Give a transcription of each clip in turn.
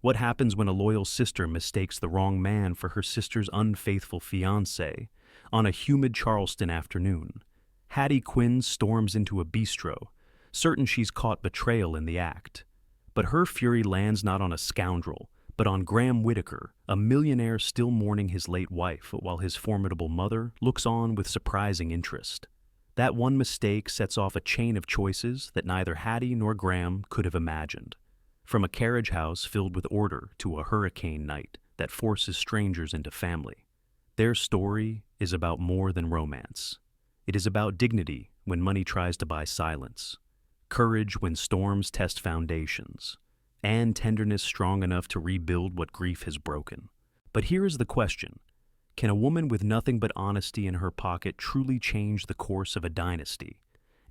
What happens when a loyal sister mistakes the wrong man for her sister's unfaithful fiancé? On a humid Charleston afternoon, Hattie Quinn storms into a bistro, certain she's caught betrayal in the act. But her fury lands not on a scoundrel, but on Graham Whitaker, a millionaire still mourning his late wife while his formidable mother looks on with surprising interest. That one mistake sets off a chain of choices that neither Hattie nor Graham could have imagined. From a carriage house filled with order to a hurricane night that forces strangers into family. Their story is about more than romance. It is about dignity when money tries to buy silence, courage when storms test foundations, and tenderness strong enough to rebuild what grief has broken. But here is the question. Can a woman with nothing but honesty in her pocket truly change the course of a dynasty?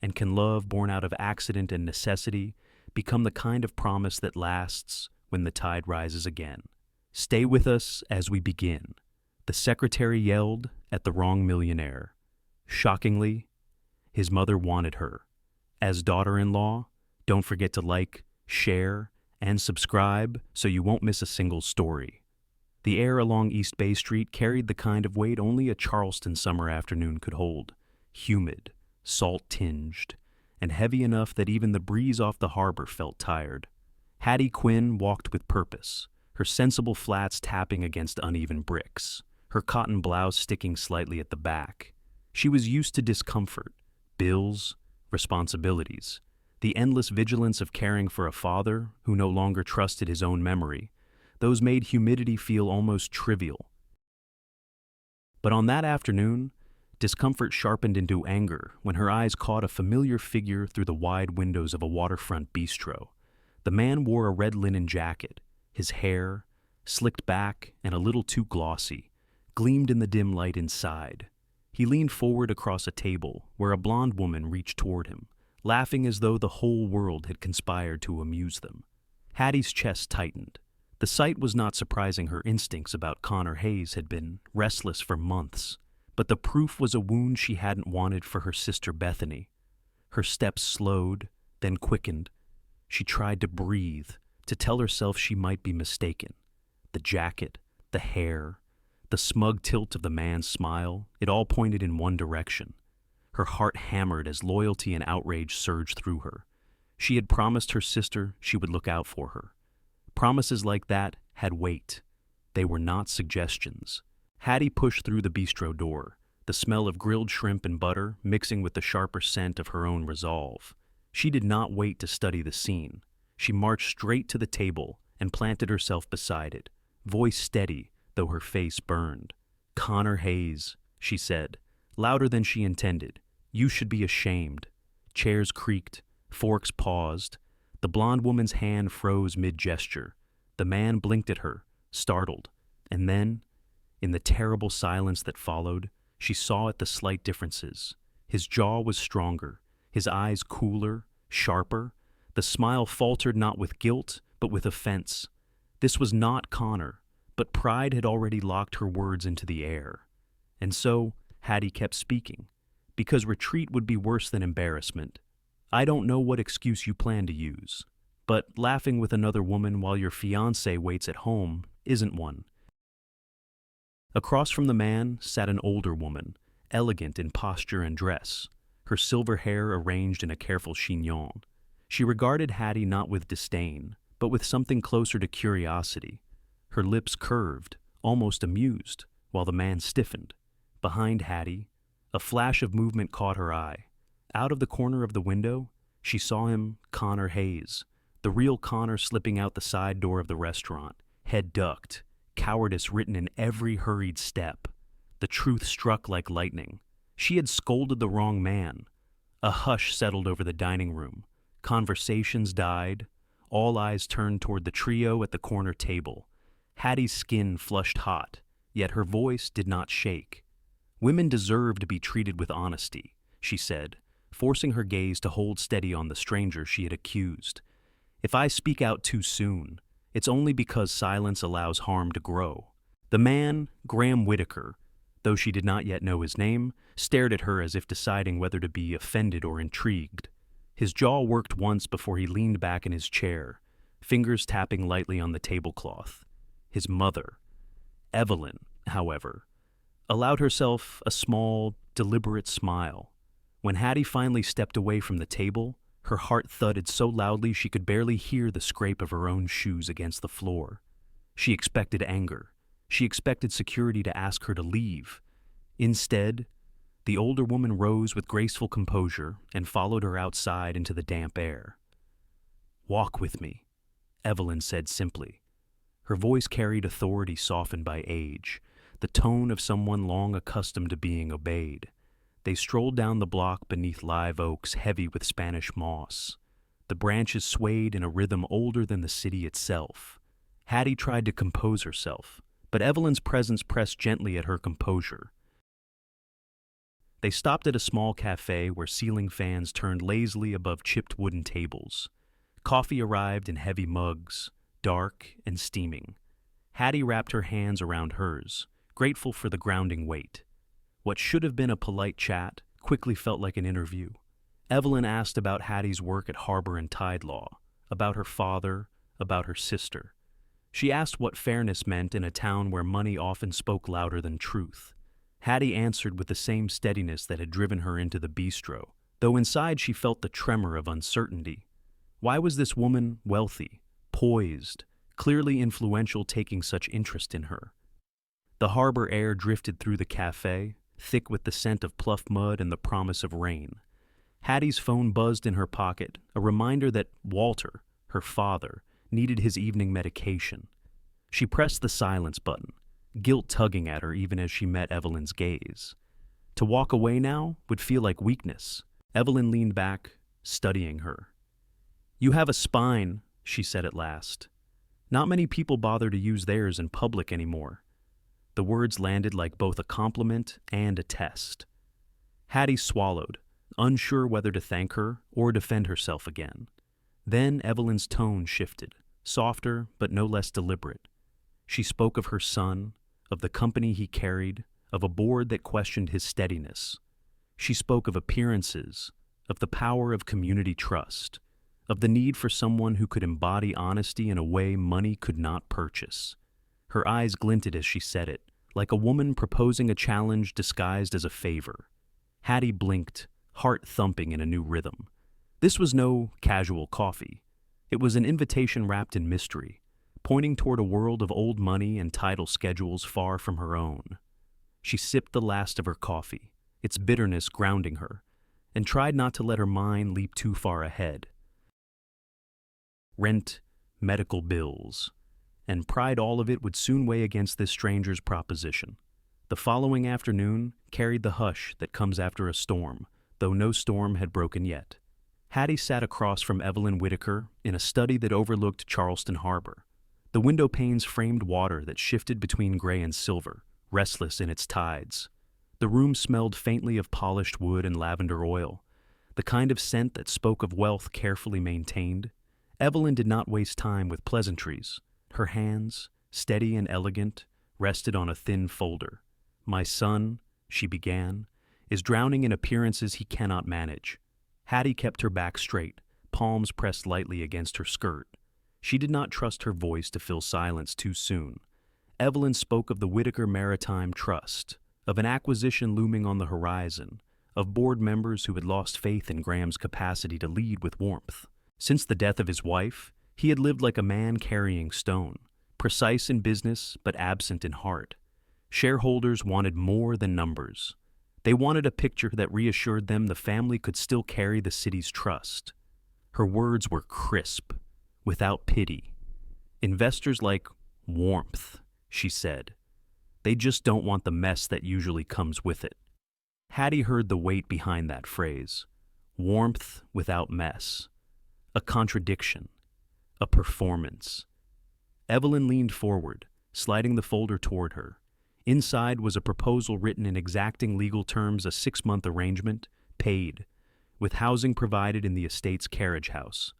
And can love born out of accident and necessity become the kind of promise that lasts when the tide rises again? Stay with us as we begin. The secretary yelled at the wrong millionaire. Shockingly, his mother wanted her. As daughter-in-law, don't forget to like, share, and subscribe so you won't miss a single story. The air along East Bay Street carried the kind of weight only a Charleston summer afternoon could hold. Humid, salt-tinged, and heavy enough that even the breeze off the harbor felt tired. Hattie Quinn walked with purpose, her sensible flats tapping against uneven bricks, her cotton blouse sticking slightly at the back. She was used to discomfort, bills, responsibilities, the endless vigilance of caring for a father who no longer trusted his own memory. Those made humidity feel almost trivial. But on that afternoon, discomfort sharpened into anger when her eyes caught a familiar figure through the wide windows of a waterfront bistro. The man wore a red linen jacket. His hair, slicked back and a little too glossy, gleamed in the dim light inside. He leaned forward across a table where a blonde woman reached toward him, laughing as though the whole world had conspired to amuse them. Hattie's chest tightened. The sight was not surprising. Her instincts about Connor Hayes had been restless for months, but the proof was a wound she hadn't wanted for her sister Bethany. Her steps slowed, then quickened. She tried to breathe, to tell herself she might be mistaken. The jacket, the hair, the smug tilt of the man's smile, it all pointed in one direction. Her heart hammered as loyalty and outrage surged through her. She had promised her sister she would look out for her. Promises like that had weight. They were not suggestions. Hattie pushed through the bistro door, the smell of grilled shrimp and butter mixing with the sharper scent of her own resolve. She did not wait to study the scene. She marched straight to the table and planted herself beside it, voice steady, though her face burned. "Connor Hayes," she said, louder than she intended. "You should be ashamed." Chairs creaked, forks paused. The blonde woman's hand froze mid-gesture. The man blinked at her, startled. And then, in the terrible silence that followed, she saw at the slight differences. His jaw was stronger, his eyes cooler, sharper. The smile faltered not with guilt, but with offense. This was not Connor, but pride had already locked her words into the air. And so, Hattie kept speaking, because retreat would be worse than embarrassment. "I don't know what excuse you plan to use, but laughing with another woman while your fiancé waits at home isn't one." Across from the man sat an older woman, elegant in posture and dress, her silver hair arranged in a careful chignon. She regarded Hattie not with disdain, but with something closer to curiosity. Her lips curved, almost amused, while the man stiffened. Behind Hattie, a flash of movement caught her eye. Out of the corner of the window, she saw him, Connor Hayes, the real Connor slipping out the side door of the restaurant, head ducked, cowardice written in every hurried step. The truth struck like lightning. She had scolded the wrong man. A hush settled over the dining room. Conversations died. All eyes turned toward the trio at the corner table. Hattie's skin flushed hot, yet her voice did not shake. "Women deserve to be treated with honesty," she said, forcing her gaze to hold steady on the stranger she had accused. "If I speak out too soon, it's only because silence allows harm to grow." The man, Graham Whitaker, though she did not yet know his name, stared at her as if deciding whether to be offended or intrigued. His jaw worked once before he leaned back in his chair, fingers tapping lightly on the tablecloth. His mother, Evelyn, however, allowed herself a small, deliberate smile. When Hattie finally stepped away from the table, her heart thudded so loudly she could barely hear the scrape of her own shoes against the floor. She expected anger. She expected security to ask her to leave. Instead, the older woman rose with graceful composure and followed her outside into the damp air. "Walk with me," Evelyn said simply. Her voice carried authority softened by age, the tone of someone long accustomed to being obeyed. They strolled down the block beneath live oaks heavy with Spanish moss. The branches swayed in a rhythm older than the city itself. Hattie tried to compose herself, but Evelyn's presence pressed gently at her composure. They stopped at a small cafe where ceiling fans turned lazily above chipped wooden tables. Coffee arrived in heavy mugs, dark and steaming. Hattie wrapped her hands around hers, grateful for the grounding weight. What should have been a polite chat quickly felt like an interview. Evelyn asked about Hattie's work at Harbor and Tide Law, about her father, about her sister. She asked what fairness meant in a town where money often spoke louder than truth. Hattie answered with the same steadiness that had driven her into the bistro, though inside she felt the tremor of uncertainty. Why was this woman, wealthy, poised, clearly influential, taking such interest in her? The harbor air drifted through the cafe, thick with the scent of pluff mud and the promise of rain. Hattie's phone buzzed in her pocket, a reminder that Walter, her father, needed his evening medication. She pressed the silence button, guilt tugging at her even as she met Evelyn's gaze. To walk away now would feel like weakness. Evelyn leaned back, studying her. "You have a spine," she said at last. "Not many people bother to use theirs in public anymore." The words landed like both a compliment and a test. Hattie swallowed, unsure whether to thank her or defend herself again. Then Evelyn's tone shifted, softer but no less deliberate. She spoke of her son, of the company he carried, of a board that questioned his steadiness. She spoke of appearances, of the power of community trust, of the need for someone who could embody honesty in a way money could not purchase. Her eyes glinted as she said it, like a woman proposing a challenge disguised as a favor. Hattie blinked, heart thumping in a new rhythm. This was no casual coffee. It was an invitation wrapped in mystery, pointing toward a world of old money and title schedules far from her own. She sipped the last of her coffee, its bitterness grounding her, and tried not to let her mind leap too far ahead. Rent, medical bills, and pride, all of it would soon weigh against this stranger's proposition. The following afternoon carried the hush that comes after a storm, though no storm had broken yet. Hattie sat across from Evelyn Whitaker in a study that overlooked Charleston Harbor. The window panes framed water that shifted between gray and silver, restless in its tides. The room smelled faintly of polished wood and lavender oil, the kind of scent that spoke of wealth carefully maintained. Evelyn did not waste time with pleasantries. Her hands, steady and elegant, rested on a thin folder. "My son," she began, "is drowning in appearances he cannot manage." Hattie kept her back straight, palms pressed lightly against her skirt. She did not trust her voice to fill silence too soon. Evelyn spoke of the Whitaker Maritime Trust, of an acquisition looming on the horizon, of board members who had lost faith in Graham's capacity to lead with warmth. Since the death of his wife, he had lived like a man carrying stone, precise in business but absent in heart. Shareholders wanted more than numbers. They wanted a picture that reassured them the family could still carry the city's trust. Her words were crisp, without pity. "Investors like warmth," she said. "They just don't want the mess that usually comes with it." Hattie heard the weight behind that phrase. Warmth without mess. A contradiction. A performance. Evelyn leaned forward, sliding the folder toward her. Inside was a proposal written in exacting legal terms, a 6-month arrangement, paid, with housing provided in the estate's carriage house.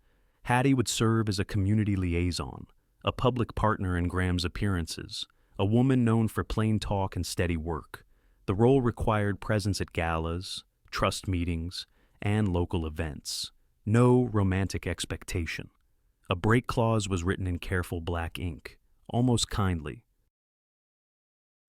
Hattie would serve as a community liaison, a public partner in Graham's appearances, a woman known for plain talk and steady work. The role required presence at galas, trust meetings, and local events. No romantic expectation. A break clause was written in careful black ink, almost kindly.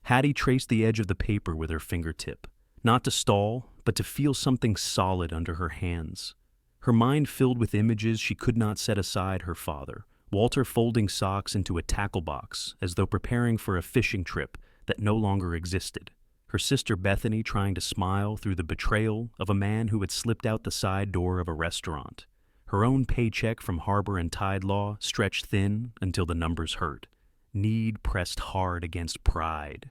Hattie traced the edge of the paper with her fingertip, not to stall, but to feel something solid under her hands. Her mind filled with images she could not set aside her father, Walter folding socks into a tackle box as though preparing for a fishing trip that no longer existed. Her sister Bethany trying to smile through the betrayal of a man who had slipped out the side door of a restaurant. Her own paycheck from Harbor and Tide Law stretched thin until the numbers hurt. Need pressed hard against pride.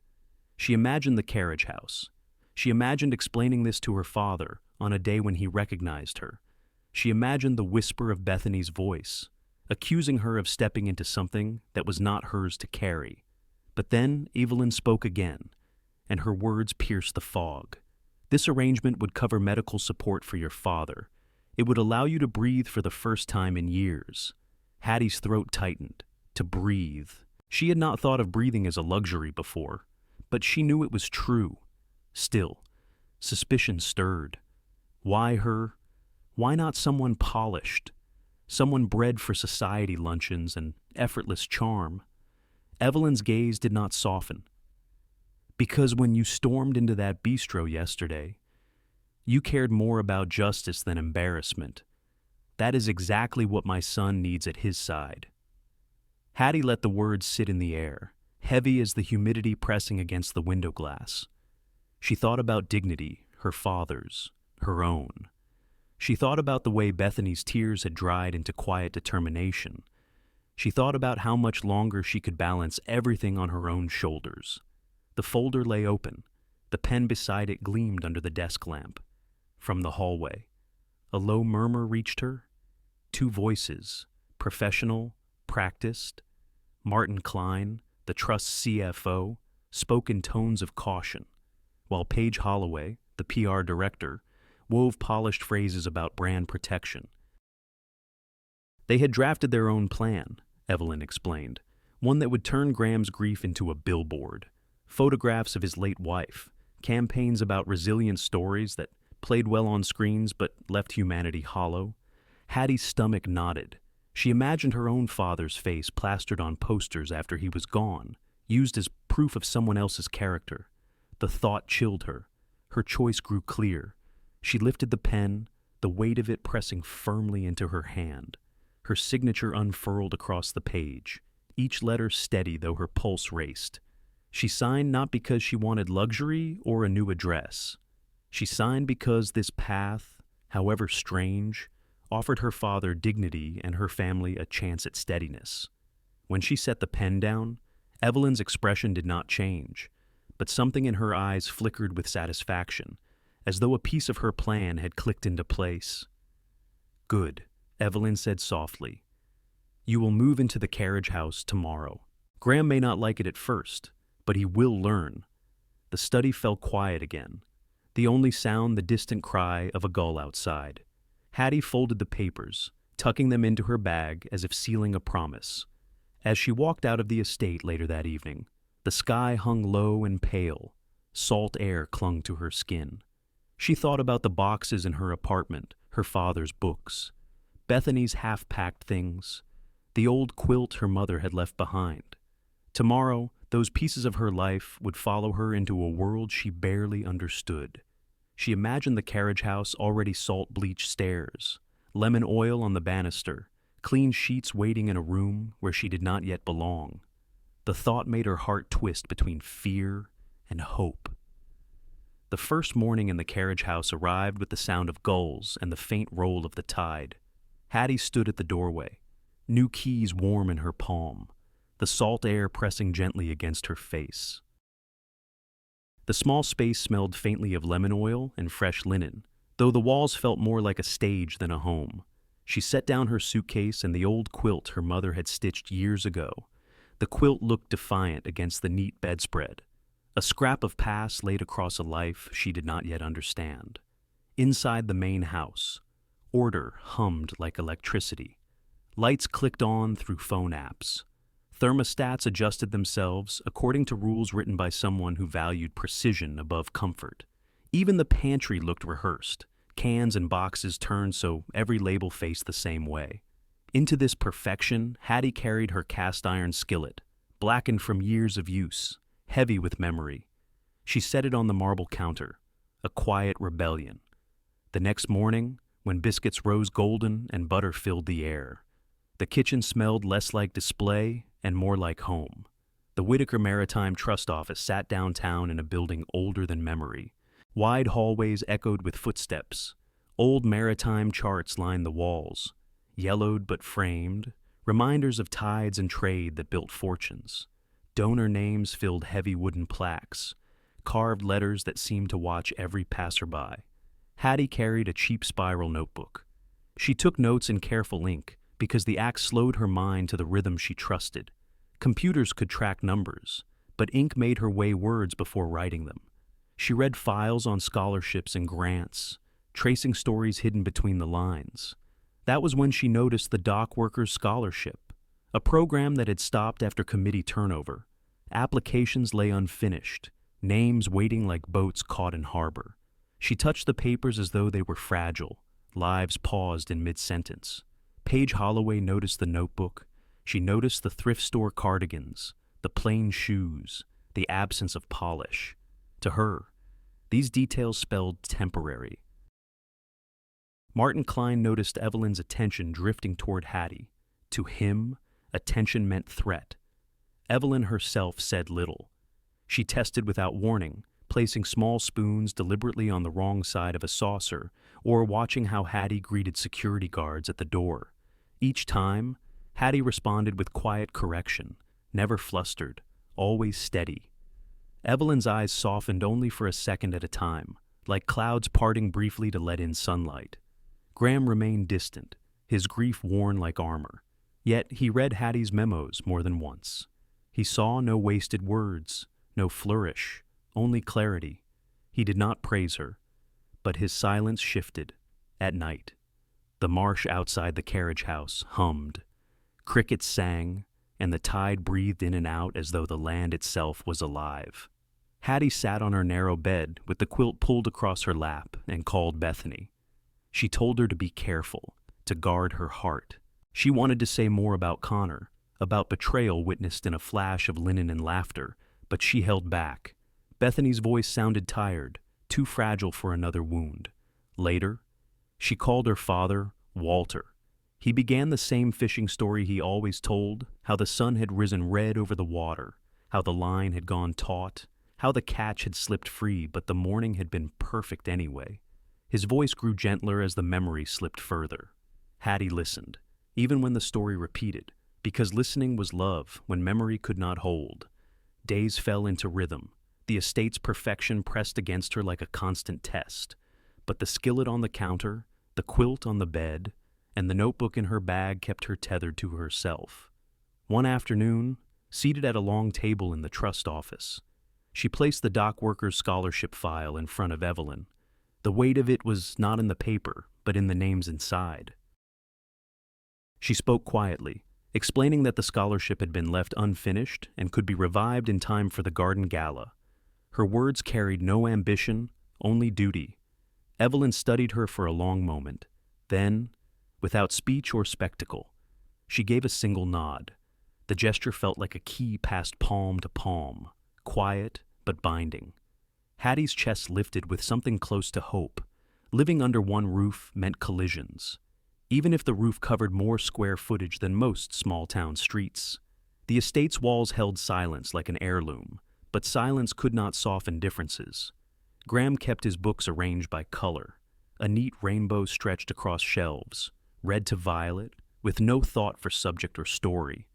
She imagined the carriage house. She imagined explaining this to her father on a day when he recognized her. She imagined the whisper of Bethany's voice, accusing her of stepping into something that was not hers to carry. But then Evelyn spoke again, and her words pierced the fog. This arrangement would cover medical support for your father. It would allow you to breathe for the first time in years. Hattie's throat tightened. To breathe. She had not thought of breathing as a luxury before, but she knew it was true. Still, suspicion stirred. Why her? Why not someone polished? Someone bred for society luncheons and effortless charm? Evelyn's gaze did not soften. Because when you stormed into that bistro yesterday, you cared more about justice than embarrassment. That is exactly what my son needs at his side. Hattie let the words sit in the air, heavy as the humidity pressing against the window glass. She thought about dignity, her father's, her own. She thought about the way Bethany's tears had dried into quiet determination. She thought about how much longer she could balance everything on her own shoulders. The folder lay open. The pen beside it gleamed under the desk lamp. From the hallway, a low murmur reached her. Two voices, professional, practiced. Martin Klein, the Trust's CFO, spoke in tones of caution, while Paige Holloway, the PR director, wove polished phrases about brand protection. They had drafted their own plan, Evelyn explained, one that would turn Graham's grief into a billboard. Photographs of his late wife, campaigns about resilient stories that played well on screens but left humanity hollow. Hattie's stomach knotted. She imagined her own father's face plastered on posters after he was gone, used as proof of someone else's character. The thought chilled her. Her choice grew clear. She lifted the pen, the weight of it pressing firmly into her hand. Her signature unfurled across the page, each letter steady though her pulse raced. She signed not because she wanted luxury or a new address. She signed because this path, however strange, offered her father dignity and her family a chance at steadiness. When she set the pen down, Evelyn's expression did not change, but something in her eyes flickered with satisfaction, as though a piece of her plan had clicked into place. "Good," Evelyn said softly. "You will move into the carriage house tomorrow. Graham may not like it at first, but he will learn." The study fell quiet again, the only sound the distant cry of a gull outside. Hattie folded the papers, tucking them into her bag as if sealing a promise. As she walked out of the estate later that evening, the sky hung low and pale. Salt air clung to her skin. She thought about the boxes in her apartment, her father's books, Bethany's half-packed things, the old quilt her mother had left behind. Tomorrow, those pieces of her life would follow her into a world she barely understood. She imagined the carriage house already salt-bleached stairs, lemon oil on the banister, clean sheets waiting in a room where she did not yet belong. The thought made her heart twist between fear and hope. The first morning in the carriage house arrived with the sound of gulls and the faint roll of the tide. Hattie stood at the doorway, new keys warm in her palm, the salt air pressing gently against her face. The small space smelled faintly of lemon oil and fresh linen, though the walls felt more like a stage than a home. She set down her suitcase and the old quilt her mother had stitched years ago. The quilt looked defiant against the neat bedspread, a scrap of past laid across a life she did not yet understand. Inside the main house, order hummed like electricity. Lights clicked on through phone apps. Thermostats adjusted themselves according to rules written by someone who valued precision above comfort. Even the pantry looked rehearsed, cans and boxes turned so every label faced the same way. Into this perfection, Hattie carried her cast-iron skillet, blackened from years of use, heavy with memory. She set it on the marble counter, a quiet rebellion. The next morning, when biscuits rose golden and butter filled the air, the kitchen smelled less like display and more like home. The Whitaker Maritime Trust Office sat downtown in a building older than memory. Wide hallways echoed with footsteps. Old maritime charts lined the walls, yellowed but framed, reminders of tides and trade that built fortunes. Donor names filled heavy wooden plaques, carved letters that seemed to watch every passerby. Hattie carried a cheap spiral notebook. She took notes in careful ink because the act slowed her mind to the rhythm she trusted. Computers could track numbers, but ink made her weigh words before writing them. She read files on scholarships and grants, tracing stories hidden between the lines. That was when she noticed the dock workers' scholarship, a program that had stopped after committee turnover. Applications lay unfinished, names waiting like boats caught in harbor. She touched the papers as though they were fragile, lives paused in mid-sentence. Paige Holloway noticed the notebook. She noticed the thrift store cardigans, the plain shoes, the absence of polish. To her, these details spelled temporary. Martin Klein noticed Evelyn's attention drifting toward Hattie. To him, attention meant threat. Evelyn herself said little. She tested without warning, placing small spoons deliberately on the wrong side of a saucer, or watching how Hattie greeted security guards at the door. Each time, Hattie responded with quiet correction, never flustered, always steady. Evelyn's eyes softened only for a second at a time, like clouds parting briefly to let in sunlight. Graham remained distant, his grief worn like armor. Yet he read Hattie's memos more than once. He saw no wasted words, no flourish, only clarity. He did not praise her, but his silence shifted. At night, the marsh outside the carriage house hummed. Crickets sang, and the tide breathed in and out as though the land itself was alive. Hattie sat on her narrow bed with the quilt pulled across her lap and called Bethany. She told her to be careful, to guard her heart. She wanted to say more about Connor, about betrayal witnessed in a flash of linen and laughter, but she held back. Bethany's voice sounded tired, too fragile for another wound. Later, she called her father Walter. He began the same fishing story he always told, how the sun had risen red over the water, how the line had gone taut, how the catch had slipped free, but the morning had been perfect anyway. His voice grew gentler as the memory slipped further. Hattie listened, even when the story repeated, because listening was love when memory could not hold. Days fell into rhythm. The estate's perfection pressed against her like a constant test. But the skillet on the counter, the quilt on the bed, and the notebook in her bag kept her tethered to herself. One afternoon, seated at a long table in the trust office, she placed the dock workers' scholarship file in front of Evelyn. The weight of it was not in the paper, but in the names inside. She spoke quietly, explaining that the scholarship had been left unfinished and could be revived in time for the garden gala. Her words carried no ambition, only duty. Evelyn studied her for a long moment. Then, without speech or spectacle, she gave a single nod. The gesture felt like a key passed palm to palm, quiet but binding. Hattie's chest lifted with something close to hope. Living under one roof meant collisions, even if the roof covered more square footage than most small-town streets. The estate's walls held silence like an heirloom, but silence could not soften differences. Graham kept his books arranged by color. A neat rainbow stretched across shelves, red to violet, with no thought for subject or story.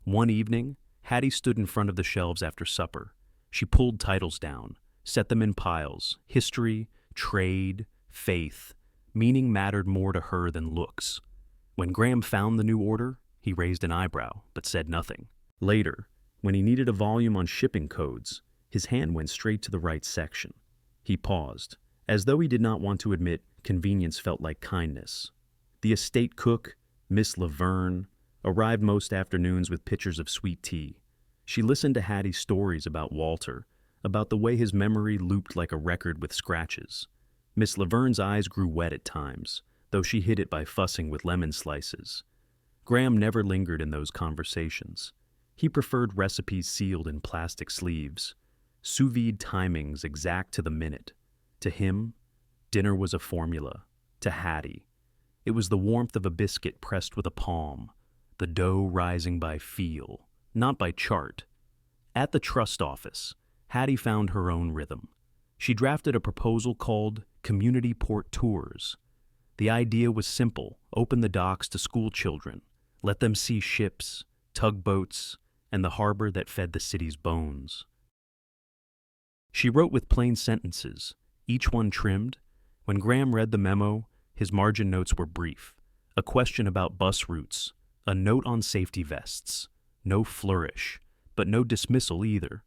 One evening, Hattie stood in front of the shelves after supper. She pulled titles down, set them in piles: history, trade, faith. Meaning mattered more to her than looks. When Graham found the new order, he raised an eyebrow, but said nothing. Later, when he needed a volume on shipping codes, his hand went straight to the right section. He paused, as though he did not want to admit convenience felt like kindness. The estate cook, Miss Laverne, arrived most afternoons with pitchers of sweet tea. She listened to Hattie's stories about Walter, about the way his memory looped like a record with scratches. Miss Laverne's eyes grew wet at times, though she hid it by fussing with lemon slices. Graham never lingered in those conversations. He preferred recipes sealed in plastic sleeves, sous vide timings exact to the minute. To him, dinner was a formula. To Hattie, it was the warmth of a biscuit pressed with a palm, the dough rising by feel, not by chart. At the trust office, Hattie found her own rhythm. She drafted a proposal called Community Port Tours. The idea was simple: open the docks to school children, let them see ships, tugboats, and the harbor that fed the city's bones. She wrote with plain sentences, each one trimmed. When Graham read the memo, his margin notes were brief: a question about bus routes, a note on safety vests. No flourish, but no dismissal either.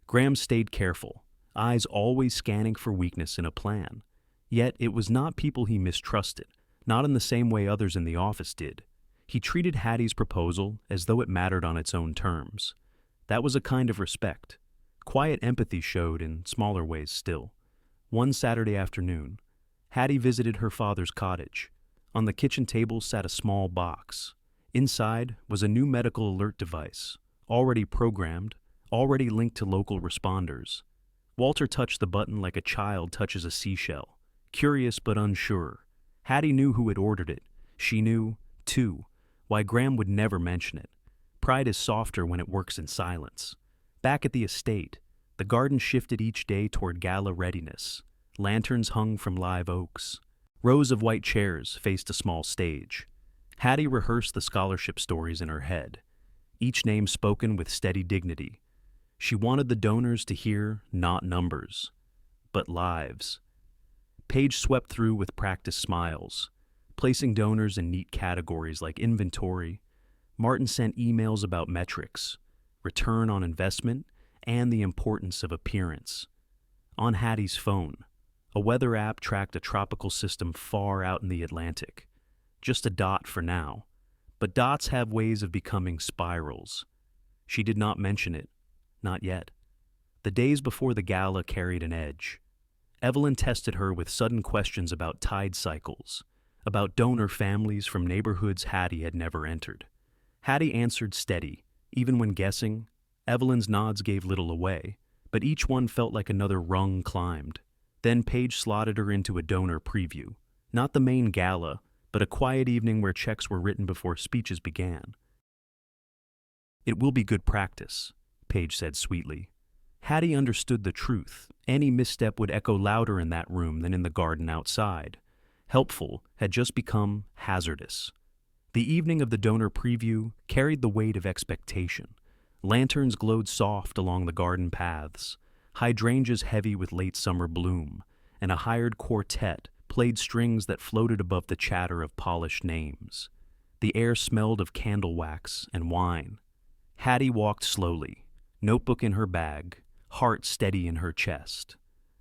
Graham stayed careful, eyes always scanning for weakness in a plan. Yet it was not people he mistrusted, not in the same way others in the office did. He treated Hattie's proposal as though it mattered on its own terms. That was a kind of respect. Quiet empathy showed in smaller ways still. One Saturday afternoon, Hattie visited her father's cottage. On the kitchen table sat a small box. Inside was a new medical alert device, already programmed, already linked to local responders. Walter touched the button like a child touches a seashell, curious but unsure. Hattie knew who had ordered it. She knew, too, why Graham would never mention it. Pride is softer when it works in silence. Back at the estate, the garden shifted each day toward gala readiness. Lanterns hung from live oaks. Rows of white chairs faced a small stage. Hattie rehearsed the scholarship stories in her head, each name spoken with steady dignity. She wanted the donors to hear not numbers, but lives. Paige swept through with practiced smiles, placing donors in neat categories like inventory. Martin sent emails about metrics, return on investment, and the importance of appearance. On Hattie's phone, a weather app tracked a tropical system far out in the Atlantic. Just a dot for now, but dots have ways of becoming spirals. She did not mention it, not yet. The days before the gala carried an edge. Evelyn tested her with sudden questions about tide cycles, about donor families from neighborhoods Hattie had never entered. Hattie answered steady, even when guessing. Evelyn's nods gave little away, but each one felt like another rung climbed. Then Paige slotted her into a donor preview, not the main gala, but a quiet evening where checks were written before speeches began. "It will be good practice," Paige said sweetly. Hattie understood the truth. Any misstep would echo louder in that room than in the garden outside. Helpful had just become hazardous. The evening of the donor preview carried the weight of expectation. Lanterns glowed soft along the garden paths, hydrangeas heavy with late summer bloom, and a hired quartet played strings that floated above the chatter of polished names. The air smelled of candle wax and wine. Hattie walked slowly, notebook in her bag, heart steady in her chest.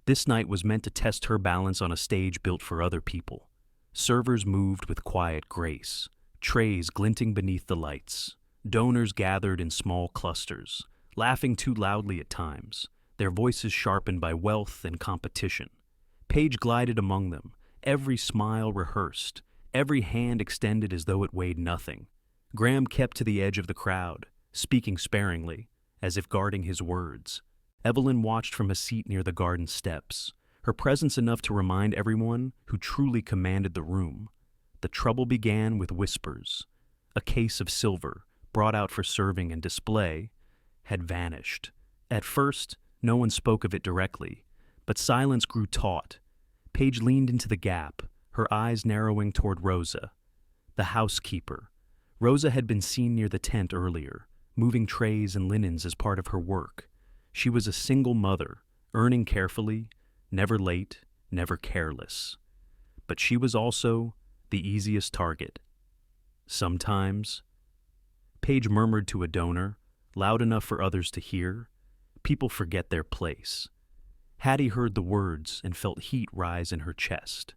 This night was meant to test her balance on a stage built for other people. Servers moved with quiet grace, trays glinting beneath the lights. Donors gathered in small clusters, laughing too loudly at times, their voices sharpened by wealth and competition. Paige glided among them, every smile rehearsed, every hand extended as though it weighed nothing. Graham kept to the edge of the crowd, speaking sparingly, as if guarding his words. Evelyn watched from a seat near the garden steps, her presence enough to remind everyone who truly commanded the room. The trouble began with whispers. A case of silver, brought out for serving and display, had vanished. At first, no one spoke of it directly, but silence grew taut. Paige leaned into the gap, her eyes narrowing toward Rosa, the housekeeper. Rosa had been seen near the tent earlier, moving trays and linens as part of her work. She was a single mother, earning carefully, never late, never careless. But she was also the easiest target. Sometimes, Paige murmured to a donor, loud enough for others to hear, people forget their place. Hattie heard the words and felt heat rise in her chest.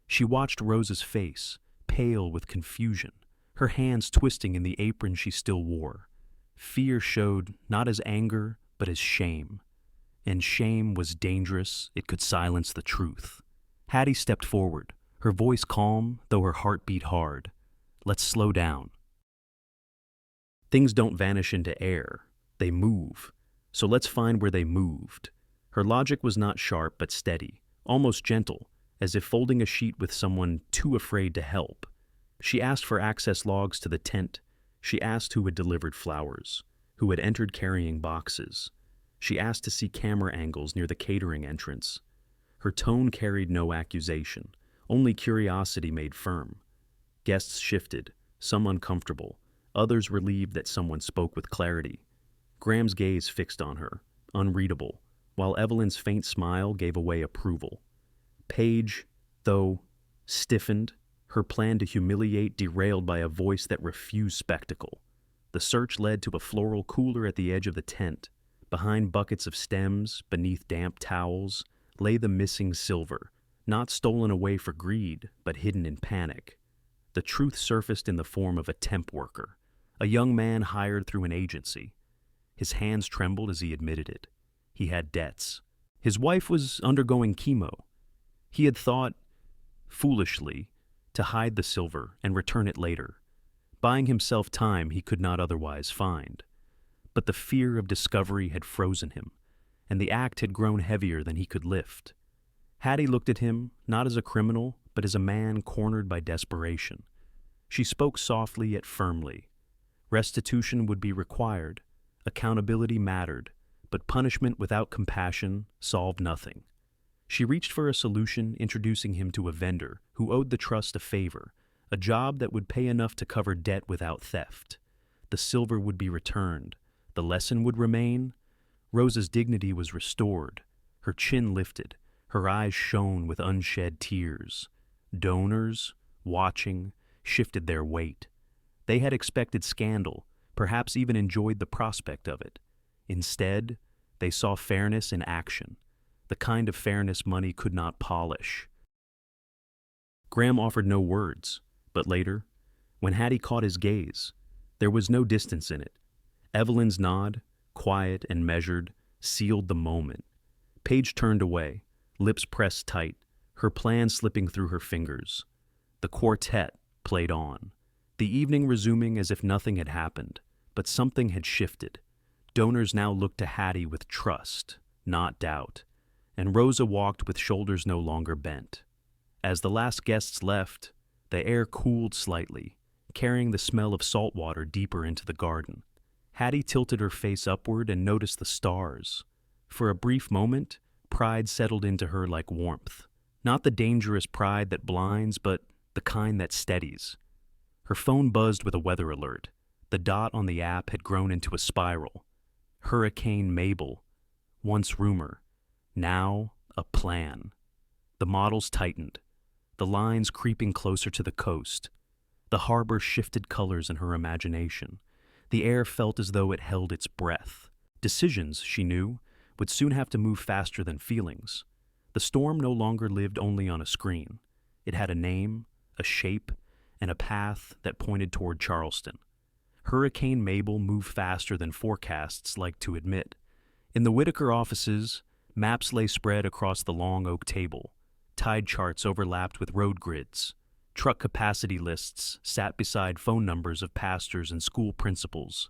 She watched Rosa's face, pale with confusion, her hands twisting in the apron she still wore. Fear showed not as anger, but as shame. And shame was dangerous, it could silence the truth. Hattie stepped forward, her voice calm, though her heart beat hard. "Let's slow down." Things don't vanish into air. They move. So let's find where they moved. Her logic was not sharp but steady, almost gentle, as if folding a sheet with someone too afraid to help. She asked for access logs to the tent. She asked who had delivered flowers, who had entered carrying boxes. She asked to see camera angles near the catering entrance. Her tone carried no accusation, only curiosity made firm. Guests shifted, some uncomfortable, others relieved that someone spoke with clarity. Graham's gaze fixed on her, unreadable, while Evelyn's faint smile gave away approval. Paige, though, stiffened, her plan to humiliate derailed by a voice that refused spectacle. The search led to a floral cooler at the edge of the tent. Behind buckets of stems, beneath damp towels, lay the missing silver, not stolen away for greed, but hidden in panic. The truth surfaced in the form of a temp worker, a young man hired through an agency. His hands trembled as he admitted it. He had debts. His wife was undergoing chemo. He had thought, foolishly, to hide the silver and return it later, buying himself time he could not otherwise find. But the fear of discovery had frozen him, and the act had grown heavier than he could lift. Hattie looked at him, not as a criminal, but as a man cornered by desperation. She spoke softly yet firmly. Restitution would be required. Accountability mattered, but punishment without compassion solved nothing. She reached for a solution, introducing him to a vendor who owed the trust a favor, a job that would pay enough to cover debt without theft. The silver would be returned. The lesson would remain. Rosa's dignity was restored. Her chin lifted. Her eyes shone with unshed tears. Donors, watching, shifted their weight. They had expected scandal, perhaps even enjoyed the prospect of it. Instead, they saw fairness in action, the kind of fairness money could not polish. Graham offered no words, but later, when Hattie caught his gaze, there was no distance in it. Evelyn's nod, quiet and measured, sealed the moment. Paige turned away, lips pressed tight, her plan slipping through her fingers. The quartet played on, the evening resuming as if nothing had happened, but something had shifted. Donors now looked to Hattie with trust, not doubt, and Rosa walked with shoulders no longer bent. As the last guests left, the air cooled slightly, carrying the smell of salt water deeper into the garden. Hattie tilted her face upward and noticed the stars. For a brief moment, pride settled into her like warmth. Not the dangerous pride that blinds, but the kind that steadies. Her phone buzzed with a weather alert. The dot on the app had grown into a spiral. Hurricane Mabel, once rumor, now a plan. The models tightened, the lines creeping closer to the coast. The harbor shifted colors in her imagination. The air felt as though it held its breath. Decisions, she knew, would soon have to move faster than feelings. The storm no longer lived only on a screen. It had a name, a shape, and a path that pointed toward Charleston. Hurricane Mabel moved faster than forecasts liked to admit. In the Whitaker offices, maps lay spread across the long oak table. Tide charts overlapped with road grids. Truck capacity lists sat beside phone numbers of pastors and school principals.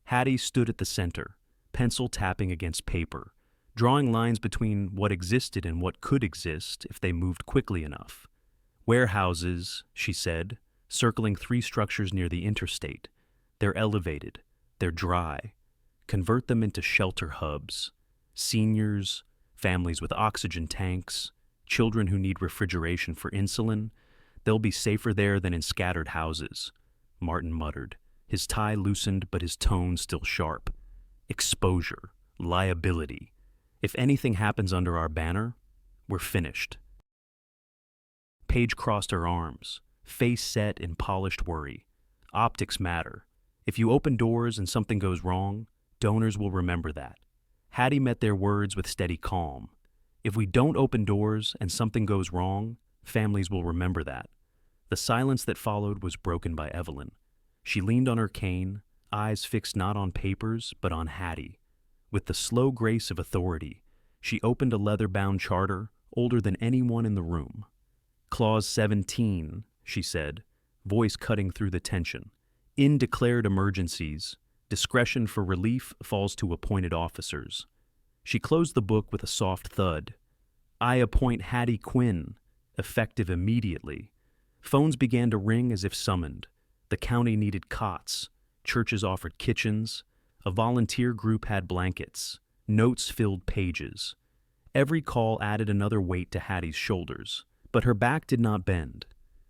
Hattie stood at the center, pencil tapping against paper, drawing lines between what existed and what could exist if they moved quickly enough. Warehouses, she said, circling 3 structures near the interstate. They're elevated, they're dry. Convert them into shelter hubs. Seniors, families with oxygen tanks, children who need refrigeration for insulin, they'll be safer there than in scattered houses, Martin muttered, his tie loosened but his tone still sharp. Exposure, liability. If anything happens under our banner, we're finished. Paige crossed her arms, face set in polished worry. Optics matter. If you open doors and something goes wrong, donors will remember that. Hattie met their words with steady calm. If we don't open doors and something goes wrong, families will remember that. The silence that followed was broken by Evelyn. She leaned on her cane, eyes fixed not on papers, but on Hattie. With the slow grace of authority, she opened a leather-bound charter, older than anyone in the room. Clause 17, she said, voice cutting through the tension. In declared emergencies, Discretion for relief falls to appointed officers. She closed the book with a soft thud. I appoint Hattie Quinn, effective immediately. Phones began to ring as if summoned. The county needed cots. Churches offered kitchens. A volunteer group had blankets. Notes filled pages. Every call added another weight to Hattie's shoulders, but her back did not bend.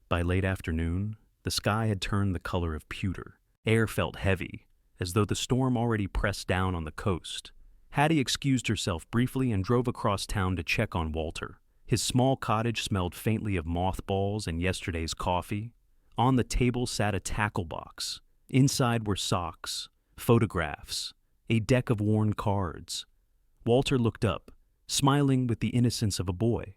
By late afternoon, the sky had turned the color of pewter. Air felt heavy, as though the storm already pressed down on the coast. Hattie excused herself briefly and drove across town to check on Walter. His small cottage smelled faintly of mothballs and yesterday's coffee. On the table sat a tackle box. Inside were socks, photographs, a deck of worn cards. Walter looked up, smiling with the innocence of a boy.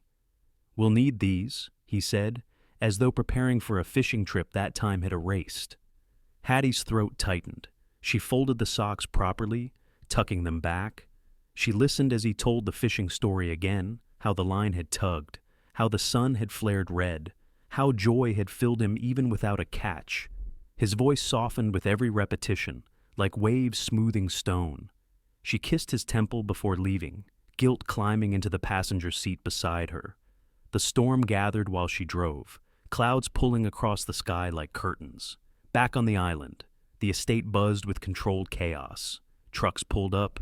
We'll need these, he said, as though preparing for a fishing trip that time had erased. Hattie's throat tightened. She folded the socks properly, tucking them back. She listened as he told the fishing story again, how the line had tugged, how the sun had flared red, how joy had filled him even without a catch. His voice softened with every repetition, like waves smoothing stone. She kissed his temple before leaving, guilt climbing into the passenger seat beside her. The storm gathered while she drove, clouds pulling across the sky like curtains. Back on the island, the estate buzzed with controlled chaos. Trucks pulled up.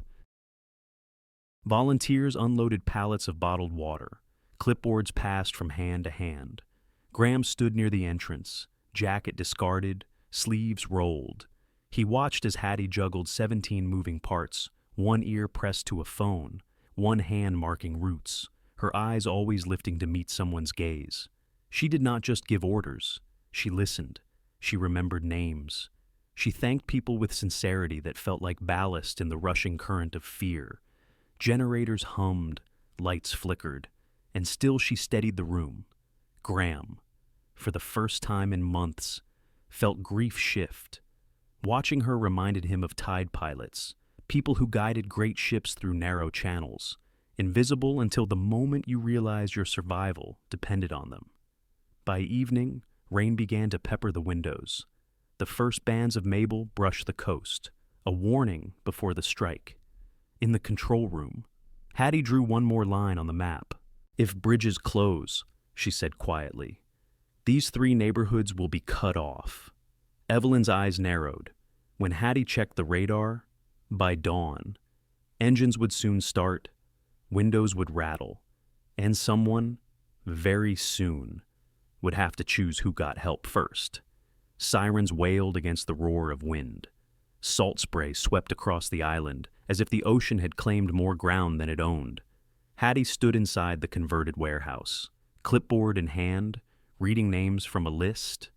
Volunteers unloaded pallets of bottled water. Clipboards passed from hand to hand. Graham stood near the entrance, jacket discarded, sleeves rolled. He watched as Hattie juggled 17 moving parts, one ear pressed to a phone, one hand marking routes, her eyes always lifting to meet someone's gaze. She did not just give orders. She listened. She remembered names. She thanked people with sincerity that felt like ballast in the rushing current of fear. Generators hummed, lights flickered, and still she steadied the room. Graham, for the first time in months, felt grief shift. Watching her reminded him of tide pilots, people who guided great ships through narrow channels, invisible until the moment you realized your survival depended on them. By evening, rain began to pepper the windows. The first bands of Mabel brushed the coast, a warning before the strike. In the control room, Hattie drew one more line on the map. If bridges close, she said quietly, these 3 neighborhoods will be cut off. Evelyn's eyes narrowed. When Hattie checked the radar, by dawn, engines would soon start, windows would rattle, and someone, very soon, would have to choose who got help first. Sirens wailed against the roar of wind. Salt spray swept across the island as if the ocean had claimed more ground than it owned. Hattie stood inside the converted warehouse, clipboard in hand, reading names from a list.